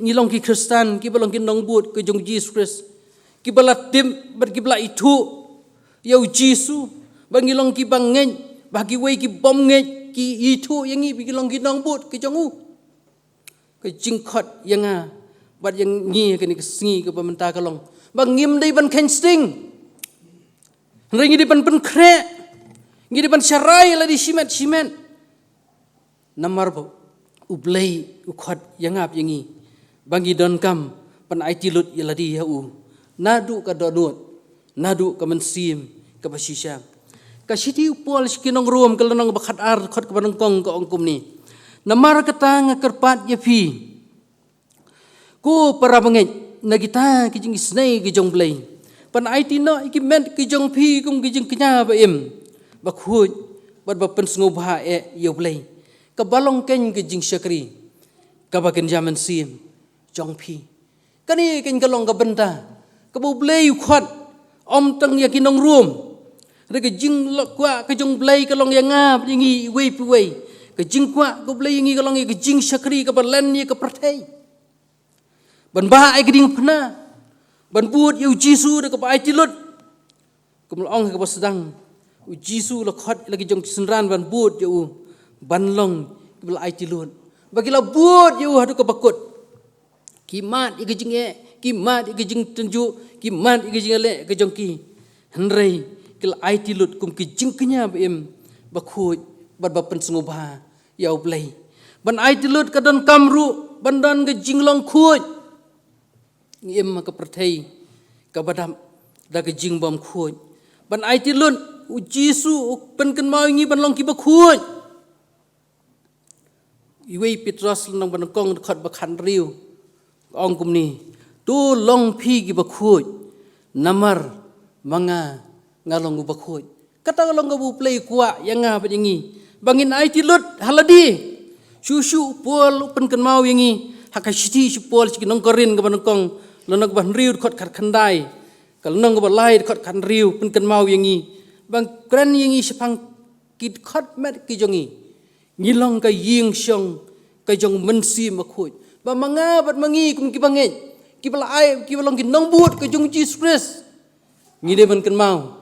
ngilong ki Kristen ki balong ki nong but ka jong Jesus Christ ki balat tim ber ki bla itu Yau Jisu bangilong ki bangeng bagi wei ki bom nge ki itu yang i bangilong ki nong but ki jongu. Ke jingkot yang bat yang ngi ke ni kesengi ke pemerintah kalong. Bangim dai ban kensting. Ringi di ban kre. Ngi di ban syarai la di simet. Namar bo ublei ukhat yang ap yang i. Bangi don kam pan IT lut yaladi yau. Nadu ka donut. Nadu ka mensim ka basisya. Ka siti upol skinong ruam ka lanang bakhat ar khot ka banangkong ka ongkum ni. Namar kata nga kerpat ya pi. Ku para bangit na kita kijing isnay kijong blay. Pan IT no ikimen kijong pi kum kijing kenya ba im. Bakhut bad bapen sngubha ya blay. Kabalong ken kijing syakri. Kabaken jaman sim jong pi. Kani ken kalong ka benta. Kabu blay khot om tang ya kinong room. Rega jing lo kwa ka jong blay kalong ya ngap yingi wei pi wei. Ka jing kwa ka blay yingi kalong ya ka jing syakri ka balen ya ka pertai. Ban ba ai keding pna. Ban buat yu Jisu da ka ba ai tilut. Kum long ka sedang. U Jisu la khot lagi jong senran ban buat yu ban long ka ba ai tilut. Bagila buat yu hadu ka bakut. Kimat ya ka jing kimat ke jing tenju kimat ke jing le ke jongki henrei kil ai tilut kum ke jing kenya bem bakhut bad bapen sngubha yau play ban ai tilut ka don kamru bandan ke jing long khut ngiem ka perthai ka badam da ke jing bom khut ban ai tilut u Jisu pen kan mau ngi ban long ki bakhut iwei Petrus nang ban kong khot bakhan riu ong kum ni tu long pi gi bakhut namar manga ngalong bakhut kata ngalong gabu play kwa yang nga padengi bangin ai tilut haladi susu pol pen kan mau yangi hakashiti su pol chi nong korin ga banong lonong ban riu khot khat khandai kal nong ga lai khot khan riu pen kan mau yangi bang kran yangi sepang kit khot met ki jongi ngilong ka ying syong ka jong mensi makhut ba manga bat mangi kum ki banget kibala ai kibalong kinong buat ke jong Jesus Christ ngide ban kan mau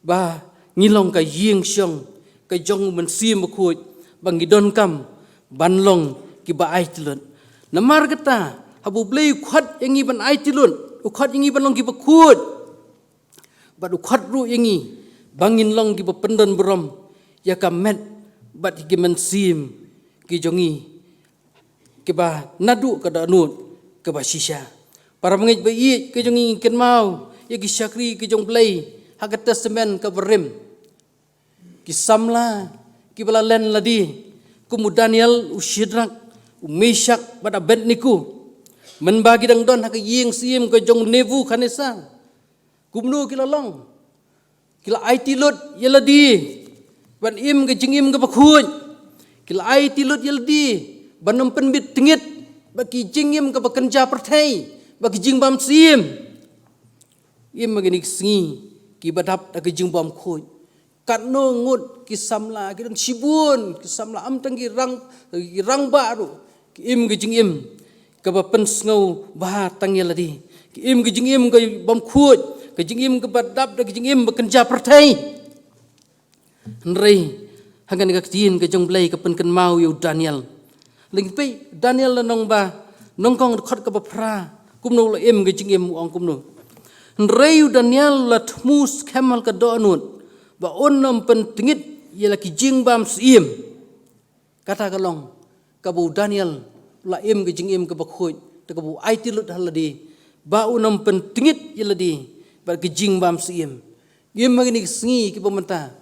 ba ngilong ka ying syong ka jong mensim khut bang gidon kam banlong kiba ai tilun namar kata habu blei khat yangi ban ai tilun ukhat yangi banlong kiba khut ba ukhat ru yangi bangin long kiba pendon brom ya kamet bat ki mensim ki jongi kiba nadu ka danut ke basisya para mengit bayi ke jong ingin mau ya ki syakri ke jong play hagat testament ke berim ki samla ki balalen ladi kumu Daniel ushidrak umeshak pada Abednego menbagi dang don hak ying sim ke jong nevu khanesa kumnu kilalong kila ai tilut yeladi ban im ke jingim ke bakhut kila ai tilut yeladi banom penbit tingit bagi jingim ke bekerja pertai bagi jing bam sim im magini sengi ki badap da jing bam khoi kat no ngut ki samla ki dan sibun ki samla am tang ki rang baru ki im ki jing im ka ba pen sngo ba tang yeladi ki im ki jing im ka bam khoi ki jing im ka badap da jing im bekerja pertai nrei hangan ka tin ka jong blai ka pen kan mau yu Daniel lingpai Daniel nong ba nong kong khot ka ba phra kumno la em ge jingem ong kumno nreu Daniel la tmus kemal ka donut ba onnom pentingit yela ki jingbam sim kata kalong kabu Daniel la em ge jingem ka bakhoi ta kabu ai tilut haladi ba onnom pentingit yela di ba ki jingbam sim gem magini sngi ki pementa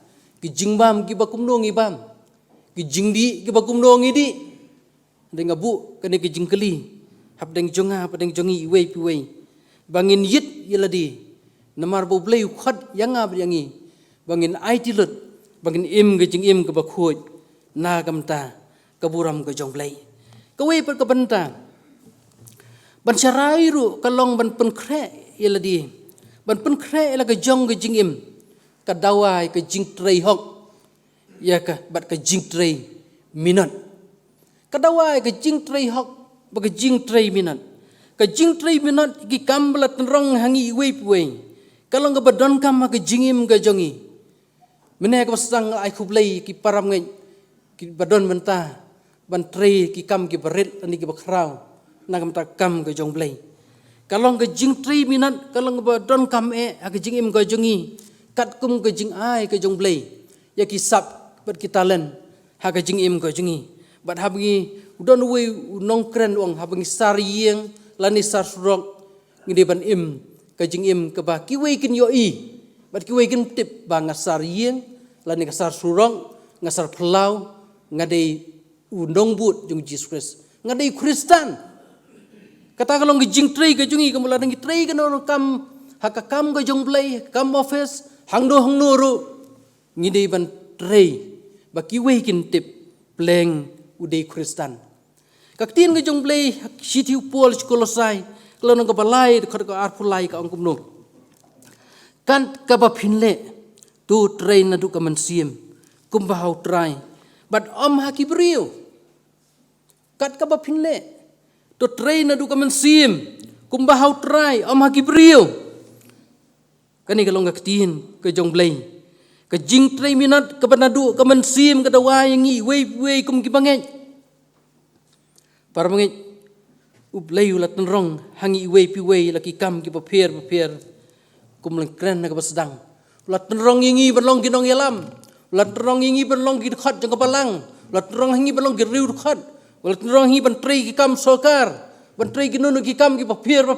ki jingbam ki ba kumno ngibam ki jingdi ki ba kumno ngidi denga bu kene ki jingkeli habdeng jonga padeng jongi iwei piwei bangin yit yeladi namar bo blei khat yanga yangi bangin ai tilut bangin im ge jing im ke bakhoi na gamta kaburam ke jong blei kawei per kabanta ban sarai ru kalong ban pen kre yeladi ban pen kre la ke jong ge jing im ka dawai ke jing trei hok ya ka bat ke jing trei minat ka dawai ke jing trei hok bagi jing 3 minat. Ka jing 3 minat ki kambalat rong hangi wei puai. Kalau nga badon kam ka jingim ka jongi. Mene ka pasang ai khublei ki param ngai ki badon benta ban tre ki kam ki barit ani ki bakrau na kam ta kam ka jong blei. Kalau ka jing tri minat kalau nga badon kam ka jingim ka jongi kat kum ka jing ai ka jong blei. Ya ki sap bat ki talen ha ka jingim ka jongi. Bat habngi udon we nong kren ong habngi sarieng lani sar surok ngidi ban im ka jing im ka ba ki we kin yo i bat ki we kin tip ba ngasar yeng lani ngasar surong ngasar pelau ngadei undong but jung Jesus Christ ngadei Kristen kata kalau ngijing trei ka jungi kamula ngi trei ka no kam hakakam ka jong blai kam office hangdo ru ngidei ban trei ba ki we kin tip pleng udei Kristen kaktin ka jong blai sitiu pol kolosai kalau nang kabalai dekat ke arpulai ka angkum no kan kabapinle tu train na du kamansim kumbahau trai but om hakibriu kat kabapinle tu train na du kamansim kumbahau trai om hakibriu kani kalau ngaktin ke jongblei ke jing trai minat ke banadu kamansim ke dawa yang i we kum kibangai para mengai ublay ulat nrong hangi iwe piwe laki kam ki papier kum lengkren na kabasdang ulat nrong ingi berlong ginong yalam ulat nrong ingi berlong gi dekat jang kapalang ulat nrong hangi berlong gi riu dekat ulat nrong hangi bantri ki kam sokar bantri ki nunu ki kam ki papier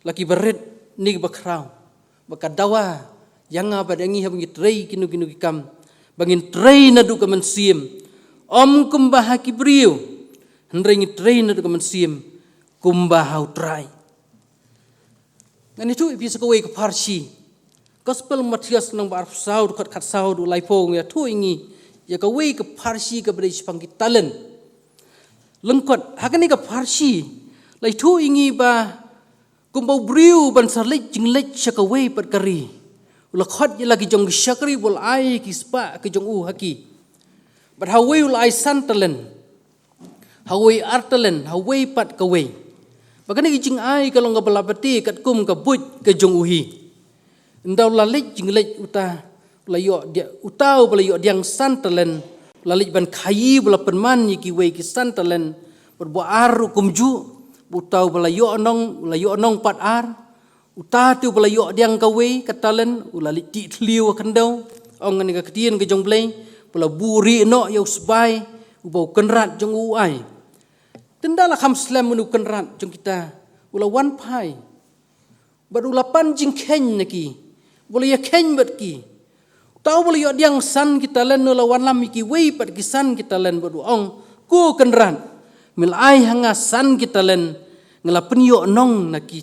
laki berit ni bakrau bakadawa yang apa dangi habangi trei kinu ki kam bangin trei na du kamansim om kumbah ki briu Hendrengi train na kamansim kumbahau trai. Ngan itu bisa kawai ke parsi. Gospel Matias nang bar saud kat saud ulai pong ya tu ingi ya kawai ke parsi ke beri sepangki talen. Lengkot hakani ke parsi lai tu ingi ba kumbau briu ban sarlek jinglek syakawai pat kari. Ulakhat ya lagi jong syakri bol ai ki spa ke jong haki. Berhawai ulai santalen. Hawai artelen, hawai pat kawai. Bagana kijing ai kalau nga balapati kat kum ka but ke jong uhi. Ndau lalit jinglet uta layo dia utau balayo diang santelen lalit ban khayi bala penman ki wei ki santelen berbo aru kumju utau balayo onong pat ar uta tu balayo diang kawai katalen ulalit ti tliu kandau ong ngani ka ketien ke jong blai bala buri no yau sbai ubau kenrat jong uai. Tendala kam slam menukan rat jong kita ula wan pai baru lapan jing ken naki boleh ya ken bat ki tahu boleh ya diang san kita len ula wan lam ki wei pat ki san kita len baru ong ku kenran mil ai hanga san kita len ngelapen yo nong naki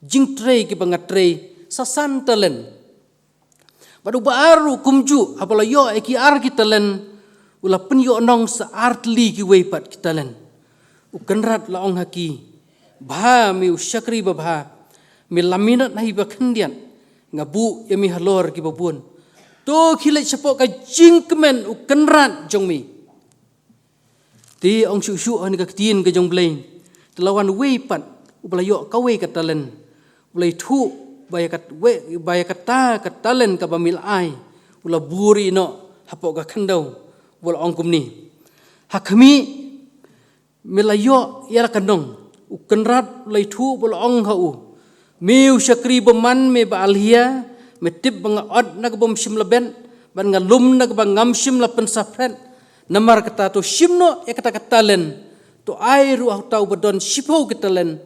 jing trei ki bangat trei sasan telen baru kumju apala yo ki ar kita len ula pen yo nong sa artli ki wei pat kita len ukenrat laong haki bah mi usyakri babha mi laminat nahi bakhendian ngabu yami halor ki babun to khile chapok ka jingkemen ukenrat jong mi ti ong shu ani ka tin ka jong blei telawan wei pat ublayo ka wei ka talen blei thu baya kata ka talen ka bamil ai ula buri no hapok ka khandau bol ong kumni hakmi melayo yara kanong ukenrat lai thu bol ong hau miu syakri beman me ba alhia me tip bang od na bom sim laben ban ngalum na bang ngam sim la pensafren namar kata to simno e kata katalen to ai ru tau badon sipo katalen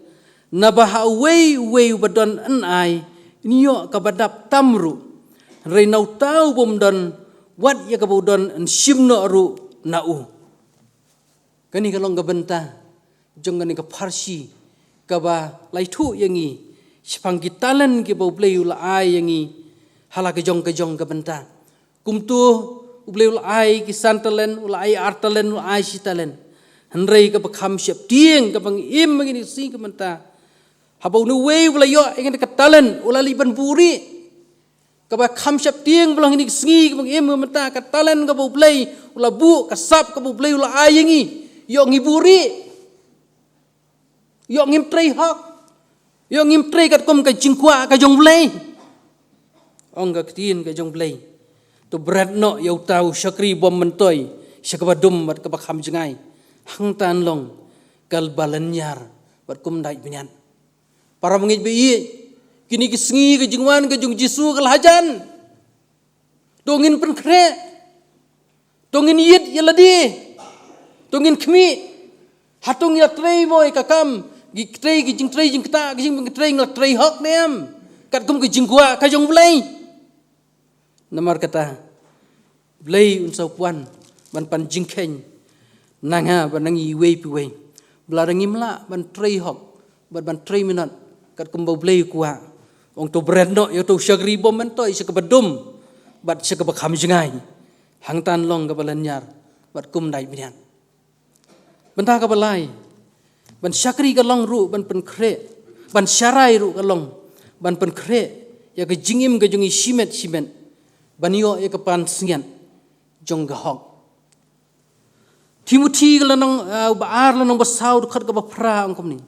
na ba wei badon an ai niyo ka badap tamru reinau tau bom don wat ya ka bodon an simno ru nau kani kalong gabenta jong kani ka parsi kaba lai thu yangi sipangki talen ki bau play ula ai yangi hala ke jong gabenta kumtu ublay ula ai ki santalen ula ai artalen ula ai sitalen henrei ka bakham siap tieng ka bang im ngini si gabenta habau nu wei ula yo ingin ka talen ula liban puri ka bakham siap tieng belang ini singi ka bang im gabenta ka talen ka bau play ula bu ka sap ka bau play ula ai yangi yo ngiburi yo ngim trei hak Yo ngim tre kat kom ka jingkwa ka jong blai. Ong ka tin ka jong blai. To berat no yo tau syakri bom mentoi syakabadum bat ka bakham jengai. Hang tan long kal balanyar bat kum dai binyan. Para mengit be kini kisngi ka jingwan ka jong Jisu kal hajan. Dongin pen kre. Dongin yit yaladi. Dongin kmi. Hatung ya trei moy ka kam. Gi trei gi jing trei jing kta gi jing trei ngla trei hok nem. Kat kum ka jingkwa ka jong blai. Namar kata blai unsau puan ban pan jingkeng nanga ban nangi wei pi wei. Blarangim la ban trei hok ban trei minat kat kum bau blai kwa. Ong to brendo yo to syagri bom mentoi syakabadum. Bat syakabakham jengai. Hang tan long ka balanyar bat kum dai binyan. Bentah ka balai. Ban syakri ka long ru ban pen kre. Ban syarai ru ka long ban pen kre ya ka jingim ka jongi simet. Ban yo ya ka pan singan jong ga hok. Timothy ka lanang baar lanang basaw khat ka bapra angkom ni.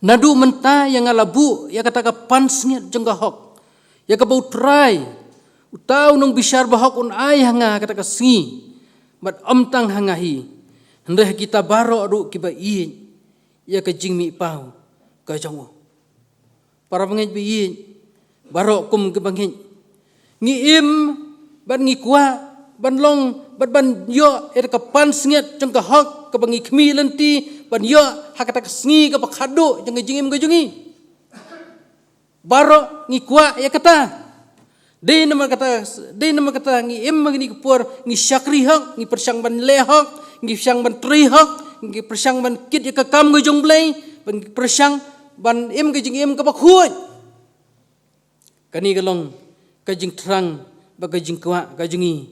Nadu menta yang alabu ya kata ka pan singan jong ga hok. Ya ka bau try. Utau nung bisyar bahok un ay hanga kata ka singi. Bat omtang hanga hi. Hendah kita baro ru kiba i ya ka jingmi pau ka jong. Para pengit bi baro kum ke bangit. Ngi im ban ngi kwa ban long ban yo er ka pan singet jong ka hok ka bangi khmi lenti ban yo hakata ka singi ka pakhado jong jingim ka jongi. Baro ngi kwa ya kata Dei nama kata ngi em magni kupur ngi syakri hak ngi persyang ban le hak ngi persyang ban tri hak ngi persyang ban kit ya kakam ngi jong blai ban persyang ban em ke jing em ka bakhuj kani galong ka jing trang ba ka jing kwa ka jingi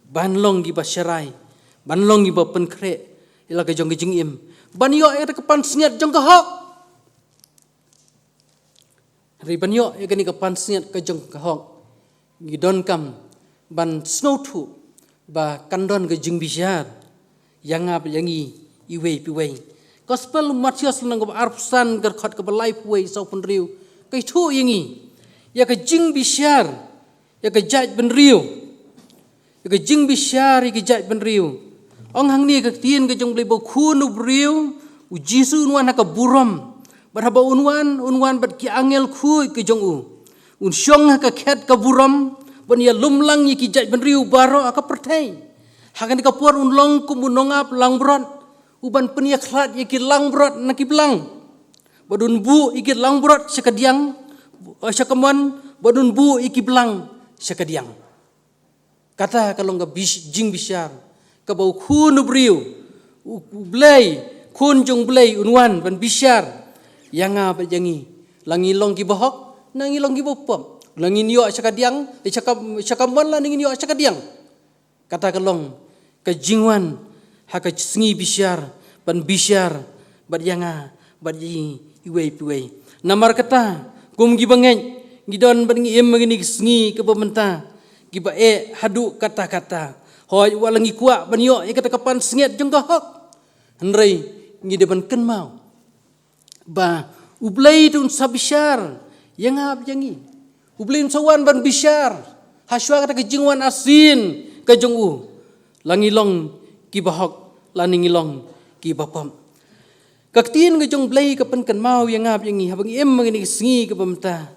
ban long gi basyarai ban long gi ba pen kre ila ka jong jing em ban yo ya ka pan snget jong ka hak ri ban yo ya kani ka pan snget ka jong ka hak Gidon kam ban snow tu ba kandon ke jing bisyar yang ap yangi iwei piwei gospel Matius nang ba arpsan gar khat ka balai puwei sau pun riu kai thu yangi ya ka jing bisyar ya ka jaj ben riu ya ka jing bisyar ya ka jaj ben riu ong hang ni ka tien ka jong blai bo khun ub riu u Jisu unwan ka buram ba ba unwan bat ki angel khu ka jong u un syong ka khet ka buram ban ya lumlang yi ki jaj ban riu baro ka perthai hakan ka puar un long kum unongap lang brot uban penia khlat yi ki lang brot na ki blang badun bu iki lang brot sekadiang sakaman badun bu iki blang sekadiang kata kalau ka jing bisyar ka bau khun ubriu blai khun jong blai unwan ban bisyar yanga ba jangi langi long ki bahok nangi long gibo pom langi niyo sakadiang sakaman la nangi niyo sakadiang kata kalong ka jingwan haka sngi bisyar ban bisyar bad yanga bad yi iwei piwei namar kata kum gibangeng gidon ban ngi em ngini sngi ke pementa giba hadu kata-kata hoy walangi kuak ban yo kata kapan snget jong ka hok henrei ngi de ban ken mau ba ublai tun sabisyar yang ap jangi ublin sawan ban bisyar haswa kata ke jingwan asin ke jongu langilong ki bahok laningilong ki bapam kaktin ke jong blai ke pen kan mau yang ap jangi habang em ngini sngi ke pemta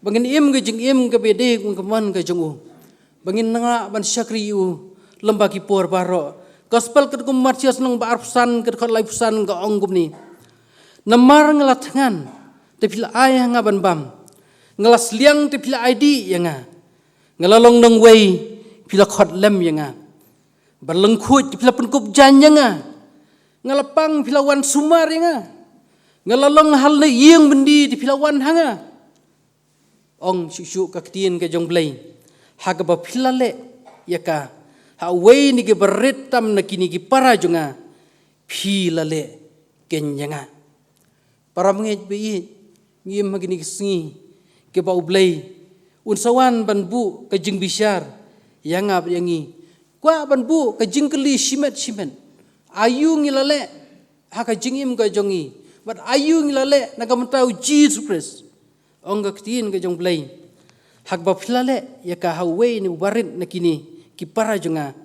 bangin em ke jing em ke bede kun keman ke jongu bangin nga ban syakri u lembah ki por baro gospel ke kum Matius nang ba arpsan ke khot lai psan ke ongkum ni namar ngelatngan tepila ayah ngaban bam ngelas liang tepila ID yang ngelalong nang wei pila khot lem yang berlengkut pila penkup jan yang ngelapang pila wan sumar yang ngelalong hal le yeng bendi di pila wan hanga ong syuk kaktien ke jong blai ha ba pila le yaka ha wei ni ke beretam na kini ki para jonga pila le kenyanga para mengej bi ngim magini sngi ke bau blai unsawan ban bu ke jing bisyar yang ap yangi kwa ban bu ke jing keli simet ayu ngilale ha ka jingim ka jongi bat ayu ngilale na kamentau Jesus Christ ong ka tin ka jong play hak ba philale ya ka hawe ni barit na kini ki para jonga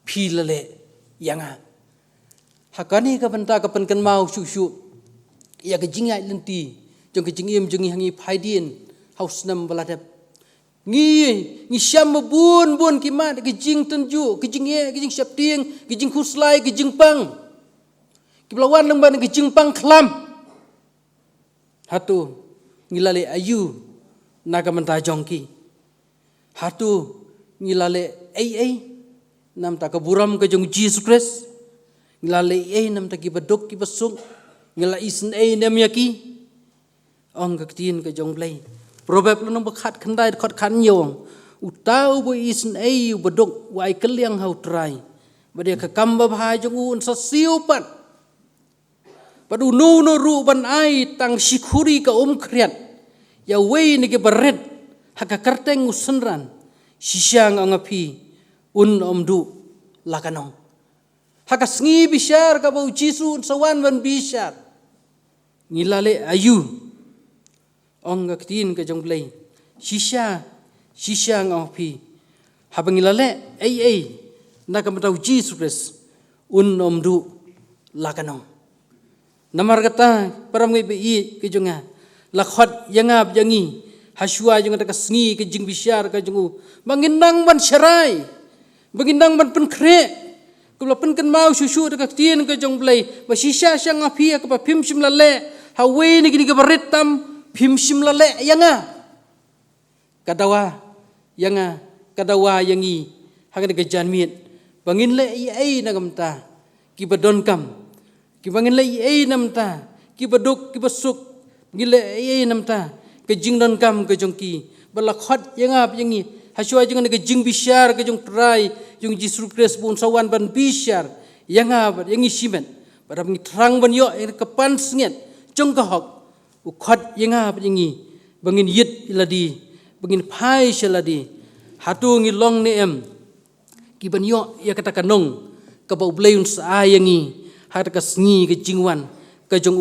philale yanga hakani ka banta ka pen kan mau su ya ka jingai lenti jong ka jingim jongi hangi phaidin haus nam baladap ngi syam bun ki ma ki jing tenju ki jing ye ki jing syapting ki jing khuslai ki jing pang ki belawan leng ban ki jing pang khlam hatu ngilale ayu naga menta jongki hatu ngilale ai nam ta ka buram ka jong Jesus Christ ngilale ai nam ta ki badok ki basuk ngila isen ai nam yaki ong ka tin ka jong blai Proverb lu nang bakhat khandai khot khan yong utau bo isen ai badok wai keliang hau trai badia ka kamba bhai jong un sa siu pat padu no ru ban ai tang sikuri ka kriat ya wei ni ke beret haka karteng usenran sisyang angapi du lakanong haka sngi bishar ka bau jisu sawan ban bishar ngilale ayu ong tin ka jong play sisyang angapi habangilale ai na ka matau jisu Christ du lakanong namar kata param ngai bi ke jonga lakhot yangap yangi haswa jonga ka sngi ke jing bishar ka jongu manginang ban syarai manginang ban penkre kula pen kan mau susu ka tien ka jong blai ba sisha syang api ka pa phim sim lale hawe ni gini ka baritam phim sim lale yanga kadawa yangi hagan ka janmiet bangin le ai na gamta ki badon kam ki bangin le ai namta ki baduk ki basuk ngile ai namta ke jing don kam ke jongki balakhot yangap yangi haswa jangan ke jing bishar ke jong trai jong Jesus Christ bun sawan ban bishar yangap yangi simen badam ngi terang ban yo ke pan snget jong ka hok ukhot yangap yangi bangin yit iladi bangin phai shaladi hatu ngi long ne em ki ban yo ya kata kanong ka bau bleun sa yangi hata ka sngi ke jingwan ka jong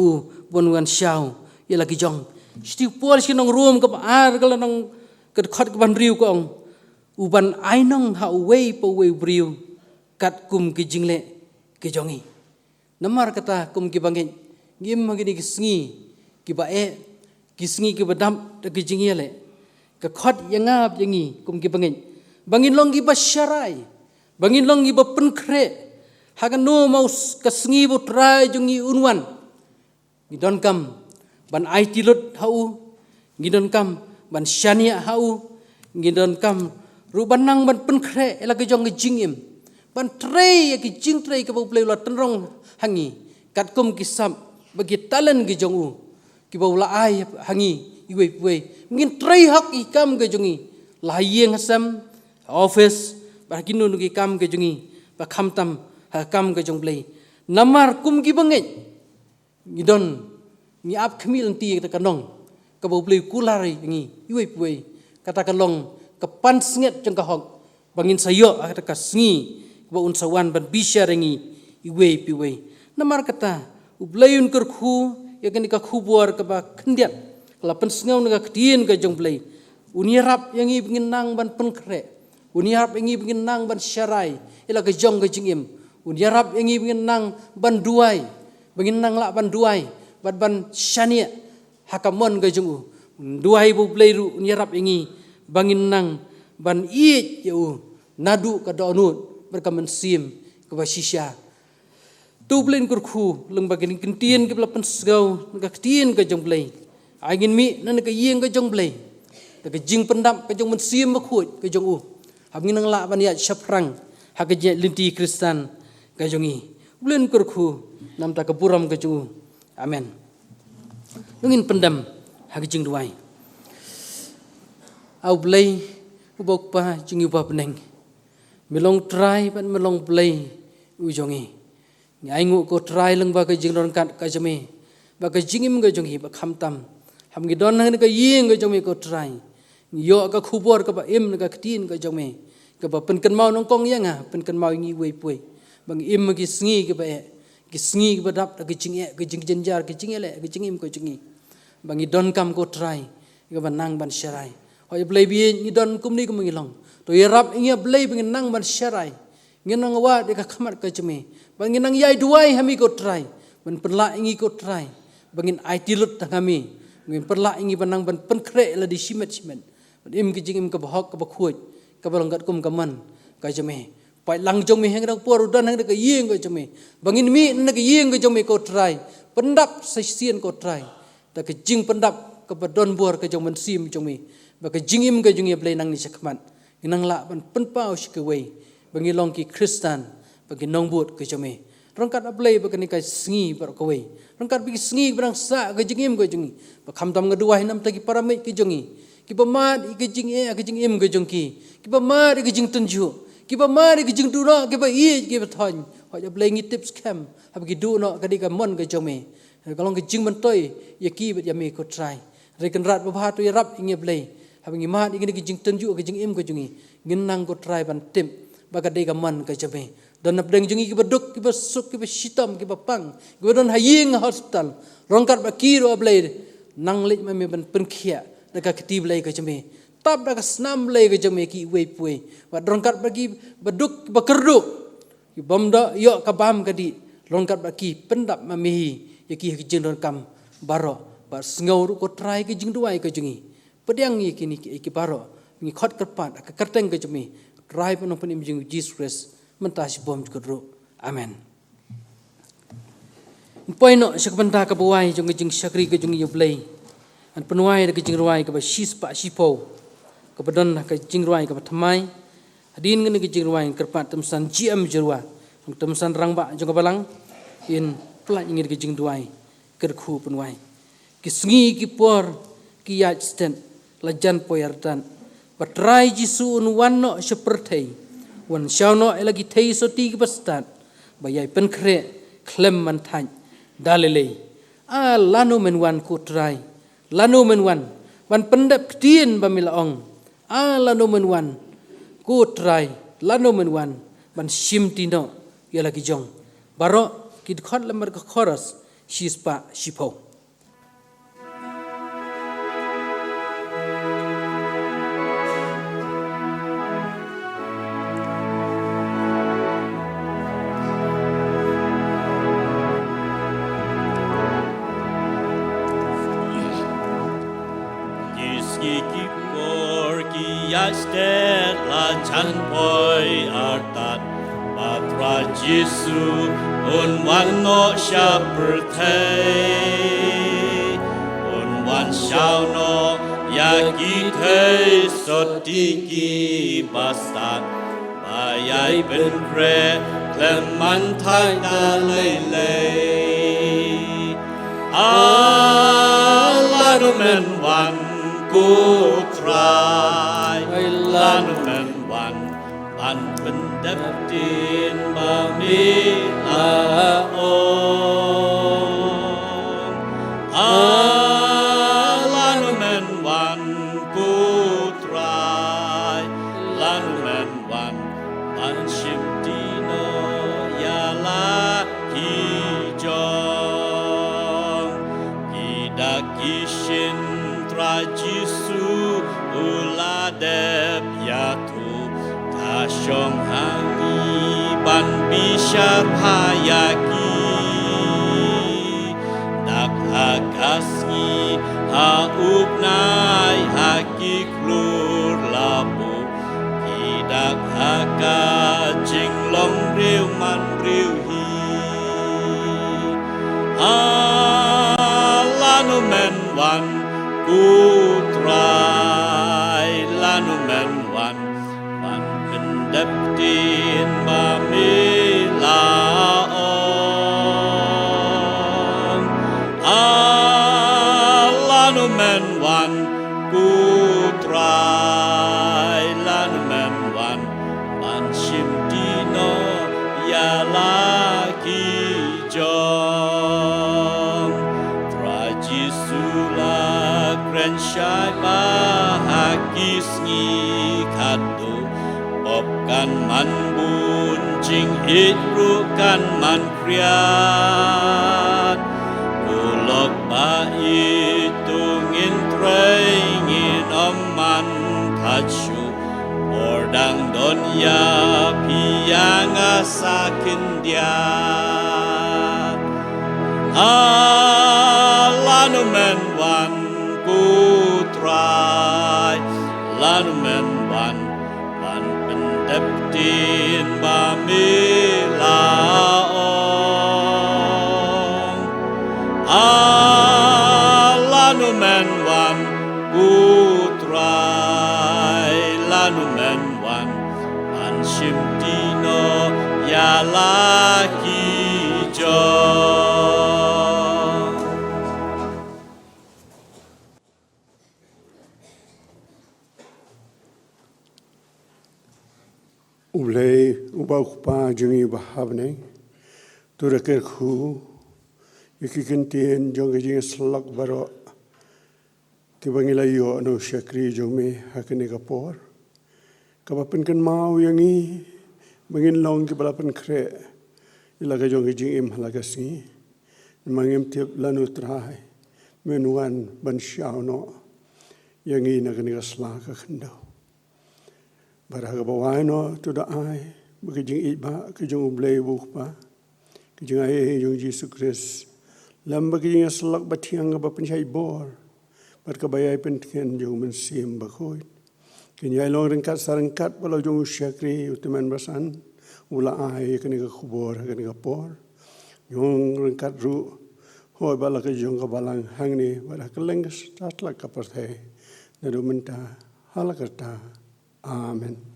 bonwan shau ya lagi jong sti pol sinong room ka ar ka lanong ka khot ka ban riu ko ong uban ainong ha wei po wei briu kat kum ki jingle ki jongi namar kata kum ki bangin ngim magini ki sngi ki ba ki sngi ki badam ta ki jingele ka khot yangap yangi kum ki bangin long ki ba syarai bangin long ki ba penkre hagan no mau kasngi bu trai jungi unwan ngidon kam ban ai tilut hau ngidon kam ban syania hau ngidon kam rubanang ban penkre ela ke jong jingim ban trai ki jing trai ke bu play la tenrong hangi kat kum kisam bagi talen ke jong ki bu la ai hangi iwe ngin trai hak ikam ke jongi layeng hasam office bagi nu ki kam ke jongi ba khamtam kam ke jong play namar kum ki bangai ngidon ni ap khmil ti ka kanong ka bo play kulari ngi iwe kata kalong ka pan snget jong ka hok bangin sayo kata ka sngi ba unsawan ban bishar ngi iwe namar kata ublayun kerkhu ya kan ka khubor ka ba khendiat kala pen sngaw na ka tien ka jong play unirap yang ngi bingin nang ban penkre unirap yang ngi bingin nang ban syarai ila ka jong ka jingim unyarap yang ingin nang banduai, bangin nang lak banduai, ban syania hakamon ke jungu, duai bu pleiru unyarap yang bangin nang ban iit yau nadu ke donut berkaman sim ke basisya. Tu plein kurku leng bagin kentien ke belapan segau ke ketien ke jong plei, angin mi nan ke yeng ke jong plei, ke jing pendam ke jong mensim bekut ke jong habngin nang lak ban ya syaprang hakje linti Kristen kajongi bulan kurku nam ta kapuram kajung amen nungin pendam hakjing duai au blai ubok pa jingi pa peneng melong try ban melong blai ujongi ngai ko try leng ba kajing don kat kajame ba kajingim kajongi ba khamtam hamgi don nang ka yeng kajome ko try yo ka khubor ka ba em ka ktin kajome ka ba pen kan mau nong kong yanga pen kan mau ngi wei pui bang im gi sngi ke ba ki sngi badap ki jing jenjar ki jingele ki jingim ko jingi bangi don kam ko try ga banang ban sharai ho ye blai bi ni don kum ni kum ngilong to ye rap inge blai bangi nang ban sharai nginang wa de ka khamat ka jeme bangi nang yai duai hami ko try ban perla ingi ko try bangin ai tilut tangami ngin perla ingi banang ban penkre la di simet im ki jingim ka bahok ka bakhuj ka balongat kum kaman ka jeme pai lang jong mi heng dak por dan heng dak yeng ko jeme bangin mi nak yeng ko jeme ko try pendap sesien ko try ta ke jing pendap ka badon bor ka jong men sim jome ba ka jingim ka jong ye blai nang ni sakmat inang la ban penpau sikwe bangi long ki kristan bagi nong but ka jome rangkat ablai ba kani ka sngi bar ko we rangkat bi sngi brang sa ka jingim ko jongi ba khamtam ngadua hinam ta ki paramai ki jongi ki pamat ki jingim ka jongki ki pamat ki jing tunju ki pamat ki jing duro ki ba i ki ba thon ho ya blai ngi tips cam hab ki du no ka di ka mon ka jome kalong ki jing man toy ya ki ba ya me ko try re kan rat ba pha to ya rap inge blai hab ngi mat ki jing tunju ki jing im ko jongi nginang ko try ban tim ba ka di ka mon ka jome don napdeng jongi ki ba duk ki ba suk ki ba shitam ki ba pang ki ba don haying hospital rongkat ba kiro blai nang lit me ban penkhia daga keti blai ka jeme tab daga snam blai ka jeme ki we pue wa rongkat bagi baduk bakerduk ki bomda yo ka bam ka di rongkat bagi pendap mamihi ya ki jing don kam baro ba sngaur ko try ki jing duai ka jingi pedang ye kini ki baro ngi khot kerpat ka kerteng ka jeme try pun pun imjing Jesus Christ mentas bom kedru amen poino sakbanta ka buai jong jing sakri ka jing yo blai an penuai ke jing ruai ke ba shispa sipo ke badan ke jing ruai ke ba thamai hadin ngene ke jing ruai kerpat temsan GM jerwa temsan rangba jong balang in plat ngir ke jing ruai kerkhu penuai ki sngi ki por ki yat sten lajan poyartan batrai jisu un wanno seperti wan shauno elagi thei soti ki bastat bayai penkre klem man than dalele a lanu men wan ku trai lanu menwan wan pendap ketien bamila ong lanu menwan ku try lanu menwan ban sim tino ya lagi jong baro kid khot lamar ka chorus shispa shipo Yastet la chan poi artat patra Jesu un wan no shapertei un wan shao no yaki thei sotiki bastat bayai ben kre kleman thai da lei lei alanu men wan ku try lanu men wan ban pendap tin ba mi la on lanu men wan ku try lanu men wan ban shim dino ya la ki jong kidak kishin tra Jisu uladep yatu tasyong hangi ban bishar hayaki dak hagasngi haupnai haki klur labu kidak haka jinglong riu man riu hi lanu men wan ku try lanu men wan ban pendap tin ba mi la on lanu men wan ku try lanu men wan ban shim dino ya la ki jong try jisula kren shai ba hakis ngi khatu pop kan man bun จริงอิดรู้กันมันเครียดกูลอกบาอีตุงินเทรงินอมมันทัดชูOrdang donya piyang asakin dia Lanu men wan ku try Lanu men wan pendeptin bamilaong Lanu men wan ku try Lanu men wan shimtino ya laki jo Ulay ubau pa jungi bahabne turakir khu ikikintin jong jing slak baro tibangilayo no syakri jome hakene kapor kapapen kan mau yangi mangin long ki balapan kre ilaga jong jing im halagasi mangim tiap lanu trai menuan ban syao no yangi nagani gasla ka khando Baraga bawano to the eye, Bakajing Iba, Kajung Blay Bukpa, Kajung Ay, Jung Jesus Christ, Lambaking a slug batiang of a pinchai bor, but Kabaya Pentkin, Jung Sim Bakoid. Can you long and cut Saran cut, Palo Jung Shakri, Utaman Basan, Ula Ay, Kaniga Kubor, Kaniga Por, Jung and cut Ru, Hoy Balaka Junga Balang Hangni, but a kalangas, start like a partay, Nadumenta, Halakata. Amen.